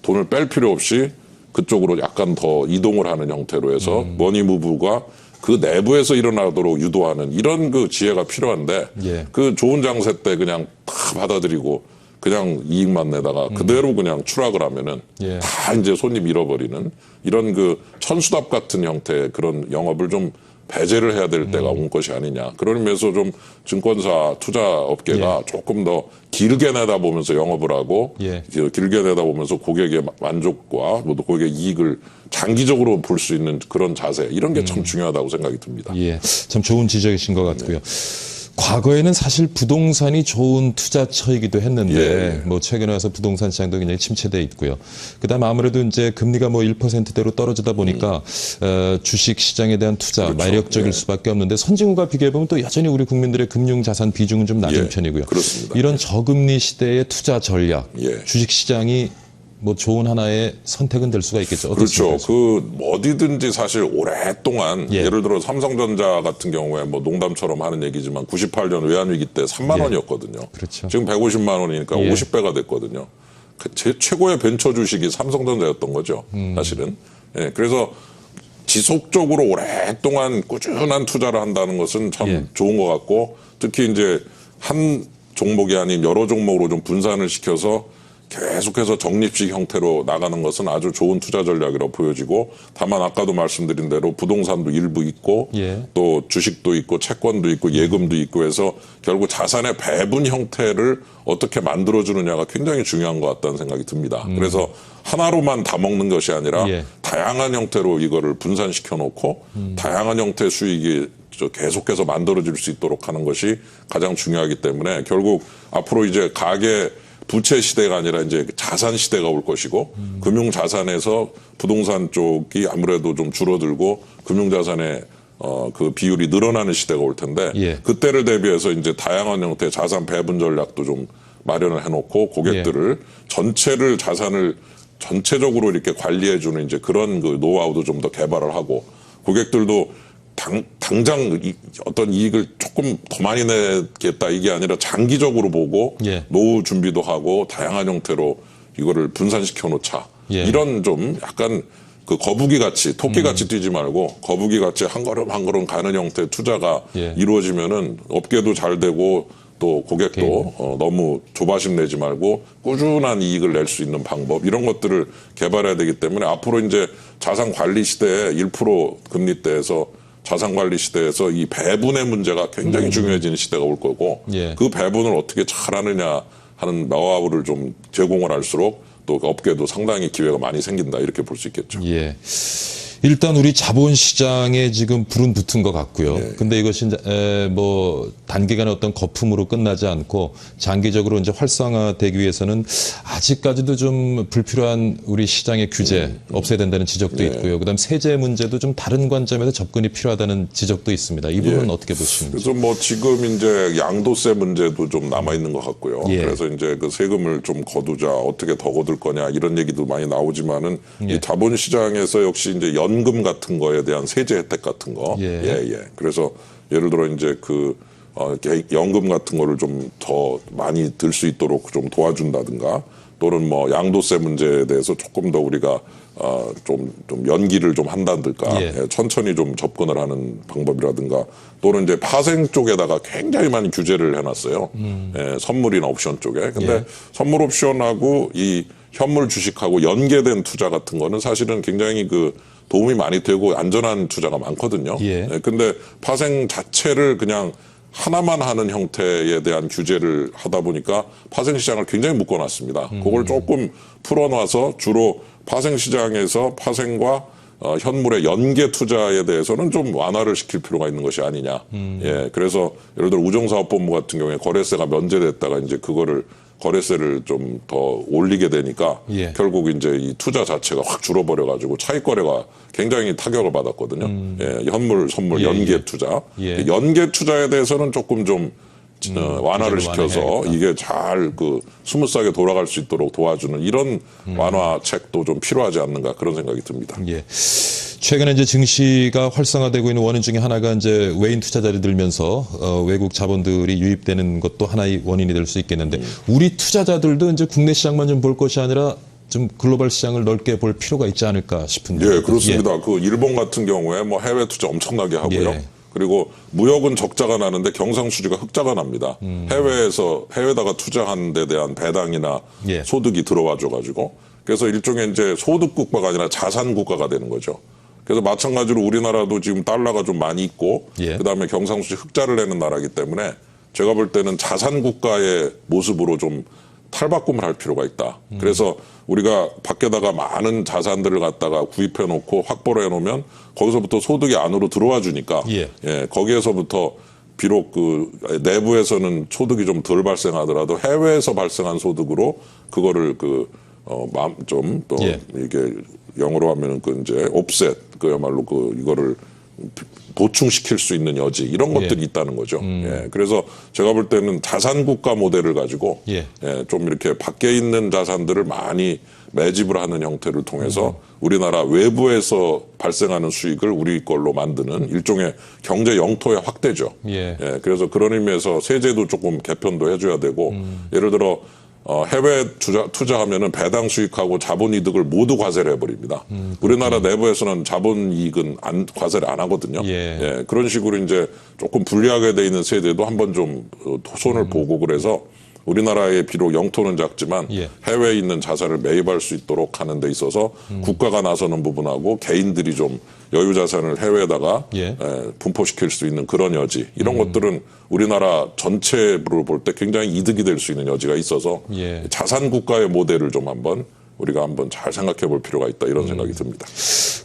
돈을 뺄 필요 없이 그쪽으로 약간 더 이동을 하는 형태로 해서 머니무브가 그 내부에서 일어나도록 유도하는 이런 그 지혜가 필요한데 예. 그 좋은 장세 때 그냥 다 받아들이고 그냥 이익만 내다가 그대로 그냥 추락을 하면은 예. 다 이제 손님 잃어버리는 이런 그 천수답 같은 형태의 그런 영업을 좀 배제를 해야 될 때가 온 것이 아니냐. 그러면서 좀 증권사 투자업계가 조금 더 길게 내다보면서 영업을 하고 길게 내다보면서 고객의 만족과 뭐 고객의 이익을 장기적으로 볼 수 있는 그런 자세 이런 게 참 중요하다고 생각이 듭니다. 예, 참 좋은 지적이신 것 같고요. 과거에는 사실 부동산이 좋은 투자처이기도 했는데 뭐 최근에 와서 부동산 시장도 굉장히 침체돼 있고요. 그다음 아무래도 이제 금리가 뭐 1%대로 떨어지다 보니까 주식 시장에 대한 투자 그렇죠. 매력적일 수밖에 없는데 선진국과 비교해 보면 또 여전히 우리 국민들의 금융 자산 비중은 좀 낮은 편이고요. 그렇습니다. 이런 저금리 시대의 투자 전략, 예. 주식 시장이 뭐 좋은 하나의 선택은 될 수가 있겠죠. 그렇죠. 그 어디든지 사실 오랫동안 예를 들어 삼성전자 같은 경우에 뭐 농담처럼 하는 얘기지만 98년 외환위기 때 3만 원이었거든요. 그렇죠. 지금 150만 원이니까 50배가 됐거든요. 제 최고의 벤처 주식이 삼성전자였던 거죠. 사실은. 예, 그래서 지속적으로 오랫동안 꾸준한 투자를 한다는 것은 참 좋은 것 같고 특히 이제 한 종목이 아닌 여러 종목으로 좀 분산을 시켜서 계속해서 적립식 형태로 나가는 것은 아주 좋은 투자 전략이라고 보여지고 다만 아까도 말씀드린 대로 부동산도 일부 있고 또 주식도 있고 채권도 있고 예금도 있고 해서 결국 자산의 배분 형태를 어떻게 만들어주느냐가 굉장히 중요한 것 같다는 생각이 듭니다. 그래서 하나로만 다 먹는 것이 아니라 다양한 형태로 이거를 분산시켜 놓고 다양한 형태의 수익이 계속해서 만들어질 수 있도록 하는 것이 가장 중요하기 때문에 결국 앞으로 이제 가계 부채 시대가 아니라 이제 자산 시대가 올 것이고 금융 자산에서 부동산 쪽이 아무래도 좀 줄어들고 금융 자산의 그 비율이 늘어나는 시대가 올 텐데 그때를 대비해서 이제 다양한 형태의 자산 배분 전략도 좀 마련을 해놓고 고객들을 전체를 자산을 전체적으로 이렇게 관리해주는 이제 그런 그 노하우도 좀 더 개발을 하고 고객들도 당장 어떤 이익을 조금 더 많이 내겠다 이게 아니라 장기적으로 보고 노후 준비도 하고 다양한 형태로 이거를 분산시켜 놓자. 이런 좀 약간 그 거북이 같이 토끼 같이 뛰지 말고 거북이 같이 한 걸음 한 걸음 가는 형태의 투자가 이루어지면은 업계도 잘 되고 또 고객도 너무 조바심 내지 말고 꾸준한 이익을 낼 수 있는 방법 이런 것들을 개발해야 되기 때문에 앞으로 이제 자산 관리 시대에 1% 금리대에서 자산관리 시대에서 이 배분의 문제가 굉장히 중요해지는 시대가 올 거고 그 배분을 어떻게 잘하느냐 하는 노하우를 좀 제공을 할수록 또 업계도 상당히 기회가 많이 생긴다 이렇게 볼 수 있겠죠. 일단 우리 자본시장에 지금 불은 붙은 것 같고요. 근데 이것이 뭐 단기간의 어떤 거품으로 끝나지 않고 장기적으로 이제 활성화되기 위해서는 아직까지도 좀 불필요한 우리 시장의 규제 없애야 된다는 지적도 있고요. 그다음 세제 문제도 좀 다른 관점에서 접근이 필요하다는 지적도 있습니다. 이 부분은 어떻게 보시는지? 그래서 뭐 지금 이제 양도세 문제도 좀 남아 있는 것 같고요. 그래서 이제 그 세금을 좀 거두자 어떻게 더 거둘 거냐 이런 얘기도 많이 나오지만은 이 자본시장에서 역시 이제 연금 같은 거에 대한 세제 혜택 같은 거. 그래서 예를 들어 이제 그 연금 같은 거를 좀 더 많이 들 수 있도록 좀 도와준다든가 또는 뭐 양도세 문제에 대해서 조금 더 우리가 좀 연기를 좀 한다든가 천천히 좀 접근을 하는 방법이라든가 또는 이제 파생 쪽에다가 굉장히 많이 규제를 해놨어요. 선물이나 옵션 쪽에. 근데 선물 옵션하고 이 현물 주식하고 연계된 투자 같은 거는 사실은 굉장히 그 도움이 많이 되고 안전한 투자가 많거든요. 근데 파생 자체를 그냥 하나만 하는 형태에 대한 규제를 하다 보니까 파생 시장을 굉장히 묶어놨습니다. 그걸 조금 풀어놔서 주로 파생 시장에서 파생과 현물의 연계 투자에 대해서는 좀 완화를 시킬 필요가 있는 것이 아니냐. 그래서 예를 들어 우정사업본부 같은 경우에 거래세가 면제됐다가 이제 그거를 거래세를 좀 더 올리게 되니까 결국 이제 이 투자 자체가 확 줄어버려가지고 차익 거래가 굉장히 타격을 받았거든요. 현물, 선물, 연계 투자. 연계 투자에 대해서는 조금 좀 완화를 시켜서 이게 잘 그 스무스하게 돌아갈 수 있도록 도와주는 이런 완화책도 좀 필요하지 않는가 그런 생각이 듭니다. 최근에 이제 증시가 활성화되고 있는 원인 중에 하나가 이제 외인 투자자들이 들면서 외국 자본들이 유입되는 것도 하나의 원인이 될 수 있겠는데 우리 투자자들도 이제 국내 시장만 좀 볼 것이 아니라 좀 글로벌 시장을 넓게 볼 필요가 있지 않을까 싶은데. 예, 그렇습니다. 그 일본 같은 경우에 뭐 해외 투자 엄청나게 하고요. 예. 그리고 무역은 적자가 나는데 경상수지가 흑자가 납니다. 해외에다가 투자하는 데 대한 배당이나 예. 소득이 들어와줘가지고 그래서 일종의 이제 소득 국가가 아니라 자산 국가가 되는 거죠. 그래서 마찬가지로 우리나라도 지금 달러가 좀 많이 있고 예. 그다음에 경상수지 흑자를 내는 나라이기 때문에 제가 볼 때는 자산 국가의 모습으로 좀 탈바꿈을 할 필요가 있다. 그래서 우리가 밖에다가 많은 자산들을 갖다가 구입해 놓고 확보를 해 놓으면 거기서부터 소득이 안으로 들어와 주니까 예. 거기에서부터 비록 그 내부에서는 소득이 좀 덜 발생하더라도 해외에서 발생한 소득으로 그거를 좀 또 예. 이게 영어로 하면은 그 이제 옵셋 그야말로 이거를 보충시킬 수 있는 여지 이런 것들이 있다는 거죠. 예, 그래서 제가 볼 때는 자산 국가 모델을 가지고 좀 이렇게 밖에 있는 자산들을 많이 매집을 하는 형태를 통해서 우리나라 외부에서 발생하는 수익을 우리 걸로 만드는 일종의 경제 영토의 확대죠. 예, 그래서 그런 의미에서 세제도 조금 개편도 해줘야 되고 예를 들어 해외 투자하면은 배당 수익하고 자본 이득을 모두 과세를 해버립니다. 우리나라 내부에서는 자본 이익은 과세를 안 하거든요. 예, 그런 식으로 이제 조금 불리하게 돼 있는 세대도 한번 좀 손을 보고 그래서 우리나라의 비록 영토는 작지만 해외에 있는 자산을 매입할 수 있도록 하는 데 있어서 국가가 나서는 부분하고 개인들이 좀 여유 자산을 해외에다가 분포시킬 수 있는 그런 여지 이런 것들은 우리나라 전체로 볼 때 굉장히 이득이 될 수 있는 여지가 있어서 자산 국가의 모델을 좀 우리가 한번 잘 생각해 볼 필요가 있다 이런 생각이 듭니다.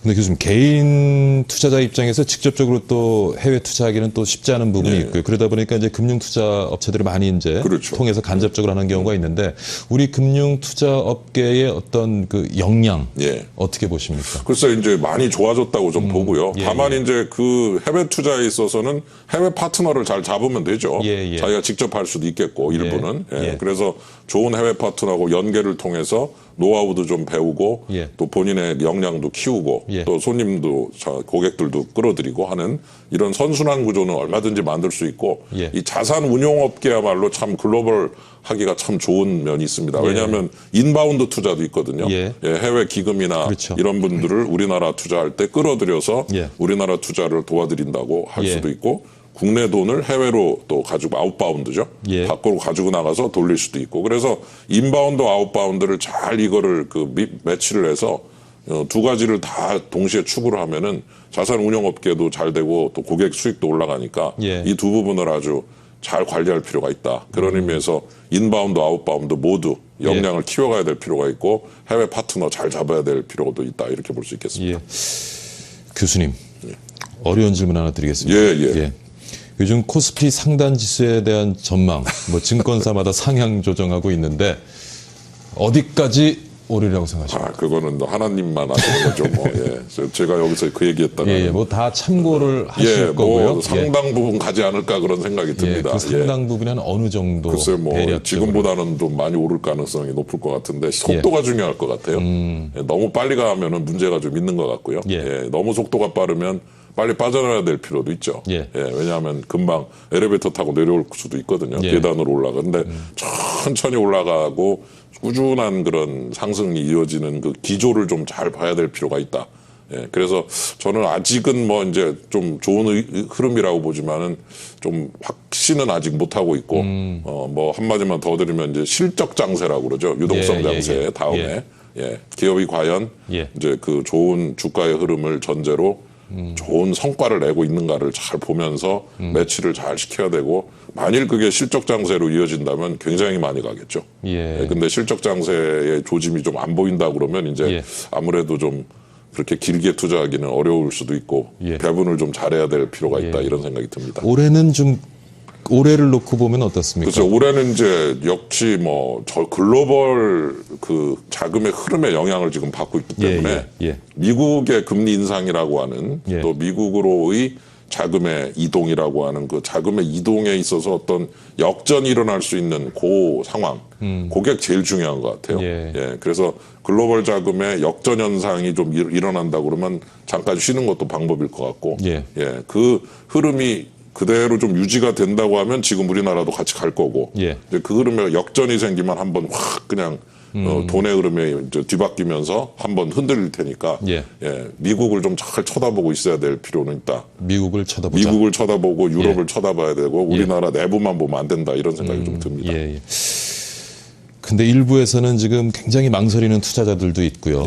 근데 교수님 개인 투자자 입장에서 직접적으로 또 해외 투자하기는 또 쉽지 않은 부분이 있고요. 그러다 보니까 이제 금융 투자 업체들이 많이 이제 그렇죠. 통해서 간접적으로 하는 경우가 있는데 우리 금융 투자 업계의 어떤 그 역량 어떻게 보십니까? 글쎄 이제 많이 좋아졌다고 좀 보고요. 다만 이제 그 해외 투자에 있어서는 해외 파트너를 잘 잡으면 되죠. 자기가 직접 할 수도 있겠고 일부는. 그래서 좋은 해외 파트너하고 연계를 통해서 노하우도 좀 배우고 또 본인의 역량도 키우고 또 손님도 고객들도 끌어들이고 하는 이런 선순환 구조는 얼마든지 만들 수 있고 이 자산 운용업계야말로 참 글로벌 하기가 참 좋은 면이 있습니다. 왜냐하면 인바운드 투자도 있거든요. 해외 기금이나 그렇죠. 이런 분들을 우리나라 투자할 때 끌어들여서 우리나라 투자를 도와드린다고 할 수도 있고 국내 돈을 해외로 또 가지고 아웃바운드죠. 밖으로 가지고 나가서 돌릴 수도 있고. 그래서 인바운드 아웃바운드를 잘 이거를 매치를 해서 두 가지를 다 동시에 추구를 하면은 자산 운용업계도 잘 되고 또 고객 수익도 올라가니까 이 두 부분을 아주 잘 관리할 필요가 있다. 그런 의미에서 인바운드 아웃바운드 모두 역량을 키워가야 될 필요가 있고 해외 파트너 잘 잡아야 될 필요도 있다. 이렇게 볼 수 있겠습니다. 교수님 어려운 질문 하나 드리겠습니다. 요즘 코스피 상단 지수에 대한 전망, 뭐 증권사마다 상향 조정하고 있는데 어디까지 오르리라고 생각하십니까? 그거는 하나님만 아시는 거죠. 뭐. 제가 여기서 그 얘기했다가 뭐 다 참고를 하실 거고요. 뭐 상당 부분 가지 않을까 그런 생각이 듭니다. 그 상당 부분이 한 어느 정도? 글쎄 뭐 지금보다는 좀 많이 오를 가능성이 높을 것 같은데 속도가 중요할 것 같아요. 너무 빨리 가면은 문제가 좀 있는 것 같고요. 너무 속도가 빠르면 빨리 빠져나가야 될 필요도 있죠. 왜냐하면 금방 엘리베이터 타고 내려올 수도 있거든요. 계단으로 올라가는데 천천히 올라가고 꾸준한 그런 상승이 이어지는 그 기조를 좀 잘 봐야 될 필요가 있다. 그래서 저는 아직은 뭐 이제 좀 좋은 흐름이라고 보지만은 좀 확신은 아직 못 하고 있고 뭐 한마디만 더 드리면 이제 실적 장세라고 그러죠. 유동성 장세 다음에 기업이 과연 이제 그 좋은 주가의 흐름을 전제로 좋은 성과를 내고 있는가를 잘 보면서 매치를 잘 시켜야 되고 만일 그게 실적 장세로 이어진다면 굉장히 많이 가겠죠. 근데 실적 장세의 조짐이 좀 안 보인다 그러면 이제 아무래도 좀 그렇게 길게 투자하기는 어려울 수도 있고 배분을 좀 잘해야 될 필요가 있다 이런 생각이 듭니다. 올해를 놓고 보면 어떻습니까? 그렇죠. 올해는 이제 역시 뭐 글로벌 그 자금의 흐름에 영향을 지금 받고 있기 때문에 미국의 금리 인상이라고 하는 또 미국으로의 자금의 이동이라고 하는 그 자금의 이동에 있어서 어떤 역전이 일어날 수 있는 그 상황, 그게 제일 중요한 것 같아요. 그래서 글로벌 자금의 역전 현상이 좀 일어난다 그러면 잠깐 쉬는 것도 방법일 것 같고, 그 흐름이 그대로 좀 유지가 된다고 하면 지금 우리나라도 같이 갈 거고, 이제 그 흐름에 역전이 생기면 한번 확 그냥 돈의 흐름이 이제 뒤바뀌면서 한번 흔들릴 테니까 미국을 좀 잘 쳐다보고 있어야 될 필요는 있다. 미국을 쳐다보자. 미국을 쳐다보고 유럽을 쳐다봐야 되고 우리나라 내부만 보면 안 된다 이런 생각이 좀 듭니다. 근데 일부에서는 지금 굉장히 망설이는 투자자들도 있고요.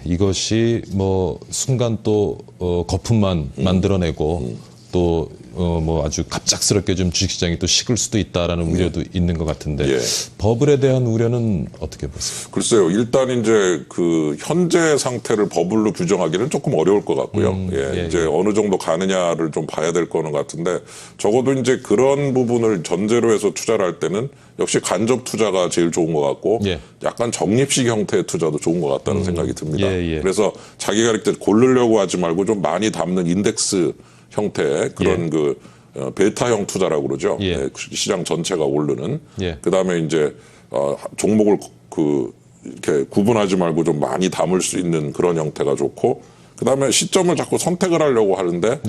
이것이 뭐 순간 또 거품만 만들어내고 또 뭐 아주 갑작스럽게 좀 주식시장이 또 식을 수도 있다라는 우려도 있는 것 같은데 버블에 대한 우려는 어떻게 보세요? 글쎄요. 일단 이제 그 현재 상태를 버블로 규정하기는 조금 어려울 것 같고요. 이제 어느 정도 가느냐를 좀 봐야 될 거는 같은데 적어도 이제 그런 부분을 전제로 해서 투자를 할 때는 역시 간접 투자가 제일 좋은 것 같고 약간 적립식 형태의 투자도 좋은 것 같다는 생각이 듭니다. 그래서 자기가 이렇게 고르려고 하지 말고 좀 많이 담는 인덱스 형태의 그런 그 베타형 투자라고 그러죠. 시장 전체가 오르는. 그다음에 이제 종목을 이렇게 구분하지 말고 좀 많이 담을 수 있는 그런 형태가 좋고. 그다음에 시점을 자꾸 선택을 하려고 하는데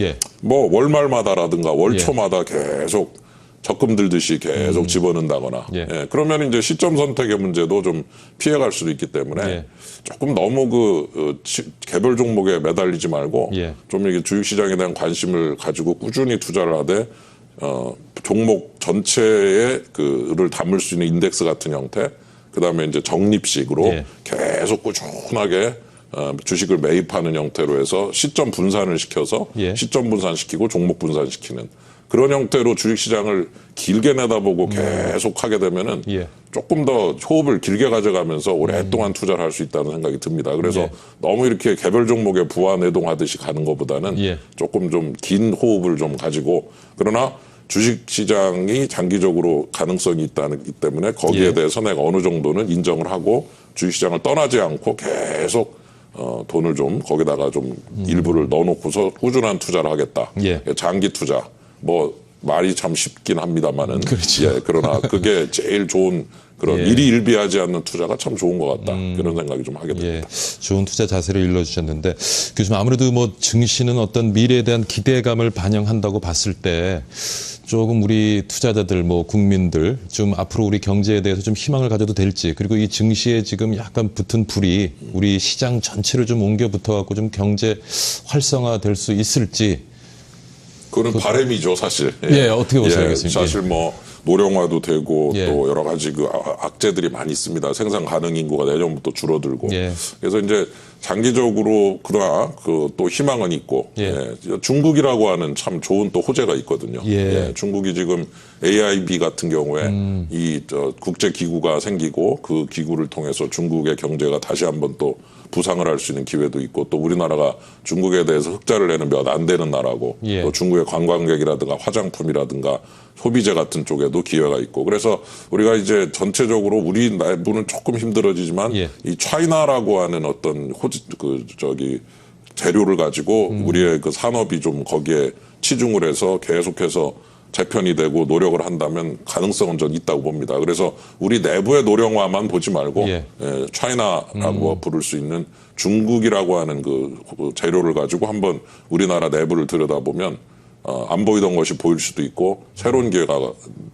뭐 월말마다라든가 월초마다 계속 적금 들듯이 계속 집어넣는다거나 그러면 이제 시점 선택의 문제도 좀 피해갈 수도 있기 때문에 조금 너무 개별 종목에 매달리지 말고 좀 이게 주식시장에 대한 관심을 가지고 꾸준히 투자를 하되 종목 전체에 그를 담을 수 있는 인덱스 같은 형태 그다음에 이제 적립식으로 계속 꾸준하게 주식을 매입하는 형태로 해서 시점 분산을 시켜서 시점 분산시키고 종목 분산시키는 그런 형태로 주식시장을 길게 내다보고 계속 하게 되면은 조금 더 호흡을 길게 가져가면서 오랫동안 투자를 할 수 있다는 생각이 듭니다. 그래서 너무 이렇게 개별 종목에 부하내동하듯이 가는 것보다는 조금 좀 긴 호흡을 좀 가지고 그러나 주식시장이 장기적으로 가능성이 있기 때문에 거기에 대해서 내가 어느 정도는 인정을 하고 주식시장을 떠나지 않고 계속 돈을 좀 거기다가 좀 일부를 넣어놓고서 꾸준한 투자를 하겠다. 장기 투자. 뭐 말이 참 쉽긴 합니다만은 그러나 그게 제일 좋은 그런 일희일비하지 않는 투자가 참 좋은 것 같다 그런 생각이 좀 하게 됩니다. 좋은 투자 자세를 일러주셨는데 교수님 아무래도 뭐 증시는 어떤 미래에 대한 기대감을 반영한다고 봤을 때 조금 우리 투자자들 뭐 국민들 좀 앞으로 우리 경제에 대해서 좀 희망을 가져도 될지 그리고 이 증시에 지금 약간 붙은 불이 우리 시장 전체를 좀 옮겨 붙어갖고 좀 경제 활성화될 수 있을지. 그거는 바람이죠, 사실. 어떻게 보세요, 교수님? 사실 뭐 노령화도 되고 또 여러 가지 그 악재들이 많이 있습니다. 생산 가능 인구가 내년부터 줄어들고. 그래서 이제 장기적으로 그러나 또 희망은 있고. 중국이라고 하는 참 좋은 또 호재가 있거든요. 중국이 지금 AIB 같은 경우에 국제 기구가 생기고 그 기구를 통해서 중국의 경제가 다시 한번 또 부상을 할 수 있는 기회도 있고 또 우리나라가 중국에 대해서 흑자를 내는 몇 안 되는 나라고 또 중국의 관광객이라든가 화장품이라든가 소비재 같은 쪽에도 기회가 있고 그래서 우리가 이제 전체적으로 우리 내부는 조금 힘들어지지만 이 차이나라고 하는 어떤 재료를 가지고 우리의 그 산업이 좀 거기에 치중을 해서 계속해서 재편이 되고 노력을 한다면 가능성은 전 있다고 봅니다. 그래서 우리 내부의 노령화만 보지 말고 차이나라고 부를 수 있는 중국이라고 하는 그 재료를 가지고 한번 우리나라 내부를 들여다보면 안 보이던 것이 보일 수도 있고 새로운 기회가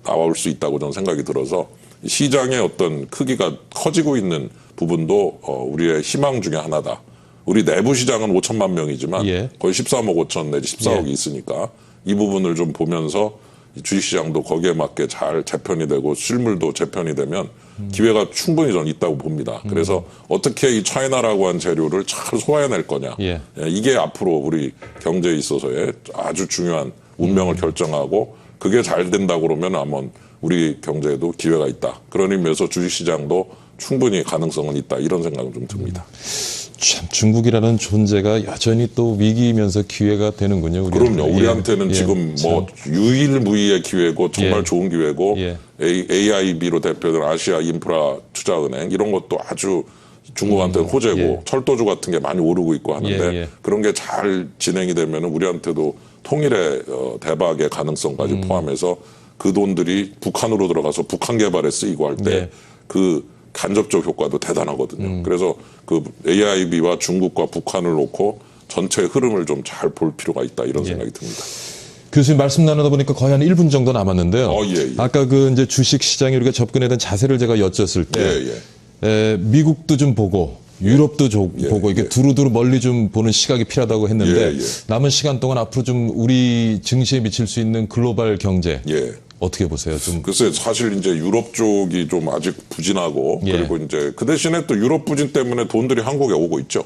나올 수 있다고 저는 생각이 들어서 시장의 어떤 크기가 커지고 있는 부분도 우리의 희망 중에 하나다. 우리 내부 시장은 5천만 명이지만 거의 13억 5천 내지 14억이 있으니까 이 부분을 좀 보면서 주식시장도 거기에 맞게 잘 재편이 되고 실물도 재편이 되면 기회가 충분히 저는 있다고 봅니다. 그래서 어떻게 이 차이나라고 한 재료를 잘 소화해낼 거냐. 이게 앞으로 우리 경제에 있어서의 아주 중요한 운명을 결정하고 그게 잘 된다고 그러면 아마 우리 경제에도 기회가 있다. 그런 의미에서 주식시장도 충분히 가능성은 있다. 이런 생각은 좀 듭니다. 참 중국이라는 존재가 여전히 또 위기이면서 기회가 되는군요. 그럼요. 우리한테는 지금 뭐 유일무이의 기회고 정말 좋은 기회고 AIB로 대표된 아시아 인프라 투자은행 이런 것도 아주 중국한테는 호재고 철도주 같은 게 많이 오르고 있고 하는데 그런 게 잘 진행이 되면 우리한테도 통일의 대박의 가능성까지 포함해서 그 돈들이 북한으로 들어가서 북한 개발에 쓰이고 할 때 그 간접적 효과도 대단하거든요. 그래서 그 AIB와 중국과 북한을 놓고 전체 흐름을 좀 잘 볼 필요가 있다 이런 생각이 듭니다. 교수님 말씀 나누다 보니까 거의 한 1분 정도 남았는데요. 아까 그 이제 주식 시장에 우리가 접근에 대한 자세를 제가 여쭸을 때 미국도 좀 보고 유럽도 보고 이게 두루두루 멀리 좀 보는 시각이 필요하다고 했는데 남은 시간 동안 앞으로 좀 우리 증시에 미칠 수 있는 글로벌 경제 어떻게 보세요? 좀 글쎄 사실 이제 유럽 쪽이 좀 아직 부진하고 그리고 이제 그 대신에 또 유럽 부진 때문에 돈들이 한국에 오고 있죠.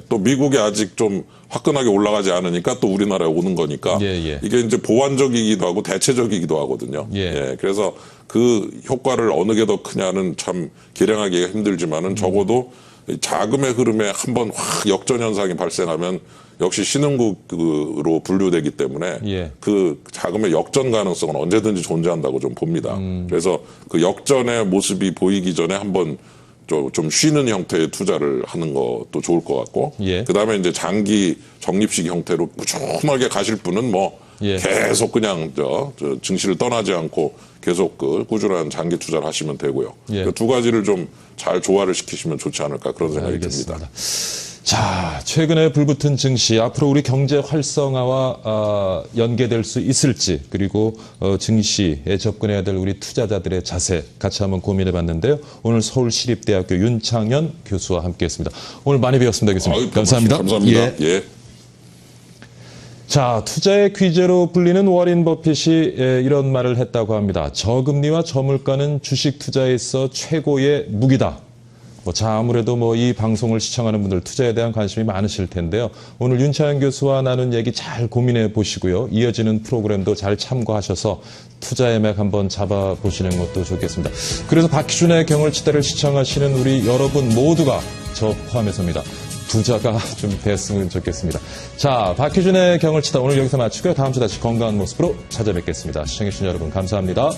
또 미국이 아직 좀 화끈하게 올라가지 않으니까 또 우리나라에 오는 거니까 이게 이제 보완적이기도 하고 대체적이기도 하거든요. 그래서 그 효과를 어느 게 더 크냐는 참 계량하기가 힘들지만은 적어도 자금의 흐름에 한번 확 역전 현상이 발생하면 역시 신흥국으로 분류되기 때문에 그 자금의 역전 가능성은 언제든지 존재한다고 좀 봅니다. 그래서 그 역전의 모습이 보이기 전에 한번 좀 쉬는 형태의 투자를 하는 것도 좋을 것 같고 그다음에 이제 장기 적립식 형태로 꾸준하게 가실 분은 뭐 계속 그냥 증시를 떠나지 않고 계속 그 꾸준한 장기 투자를 하시면 되고요. 그 두 가지를 좀 잘 조화를 시키시면 좋지 않을까 그런 생각이 듭니다. 자, 최근에 불붙은 증시 앞으로 우리 경제 활성화와 연계될 수 있을지 그리고 증시에 접근해야 될 우리 투자자들의 자세 같이 한번 고민해 봤는데요. 오늘 서울시립대학교 윤창현 교수와 함께했습니다. 오늘 많이 배웠습니다, 교수님. 감사합니다. 감사합니다. 자, 투자의 귀재로 불리는 워렌 버핏이 이런 말을 했다고 합니다. 저금리와 저물가는 주식 투자에 있어 최고의 무기다. 자, 아무래도 이 방송을 시청하는 분들 투자에 대한 관심이 많으실 텐데요. 오늘 윤창현 교수와 나눈 얘기 잘 고민해 보시고요. 이어지는 프로그램도 잘 참고하셔서 투자의 맥 한번 잡아보시는 것도 좋겠습니다. 그래서 박희준의 경을치다를 시청하시는 우리 여러분 모두가 저 포함해서입니다. 부자가 좀 됐으면 좋겠습니다. 자, 박희준의 경을치다 오늘 여기서 마치고요. 다음 주 다시 건강한 모습으로 찾아뵙겠습니다. 시청해주신 여러분 감사합니다.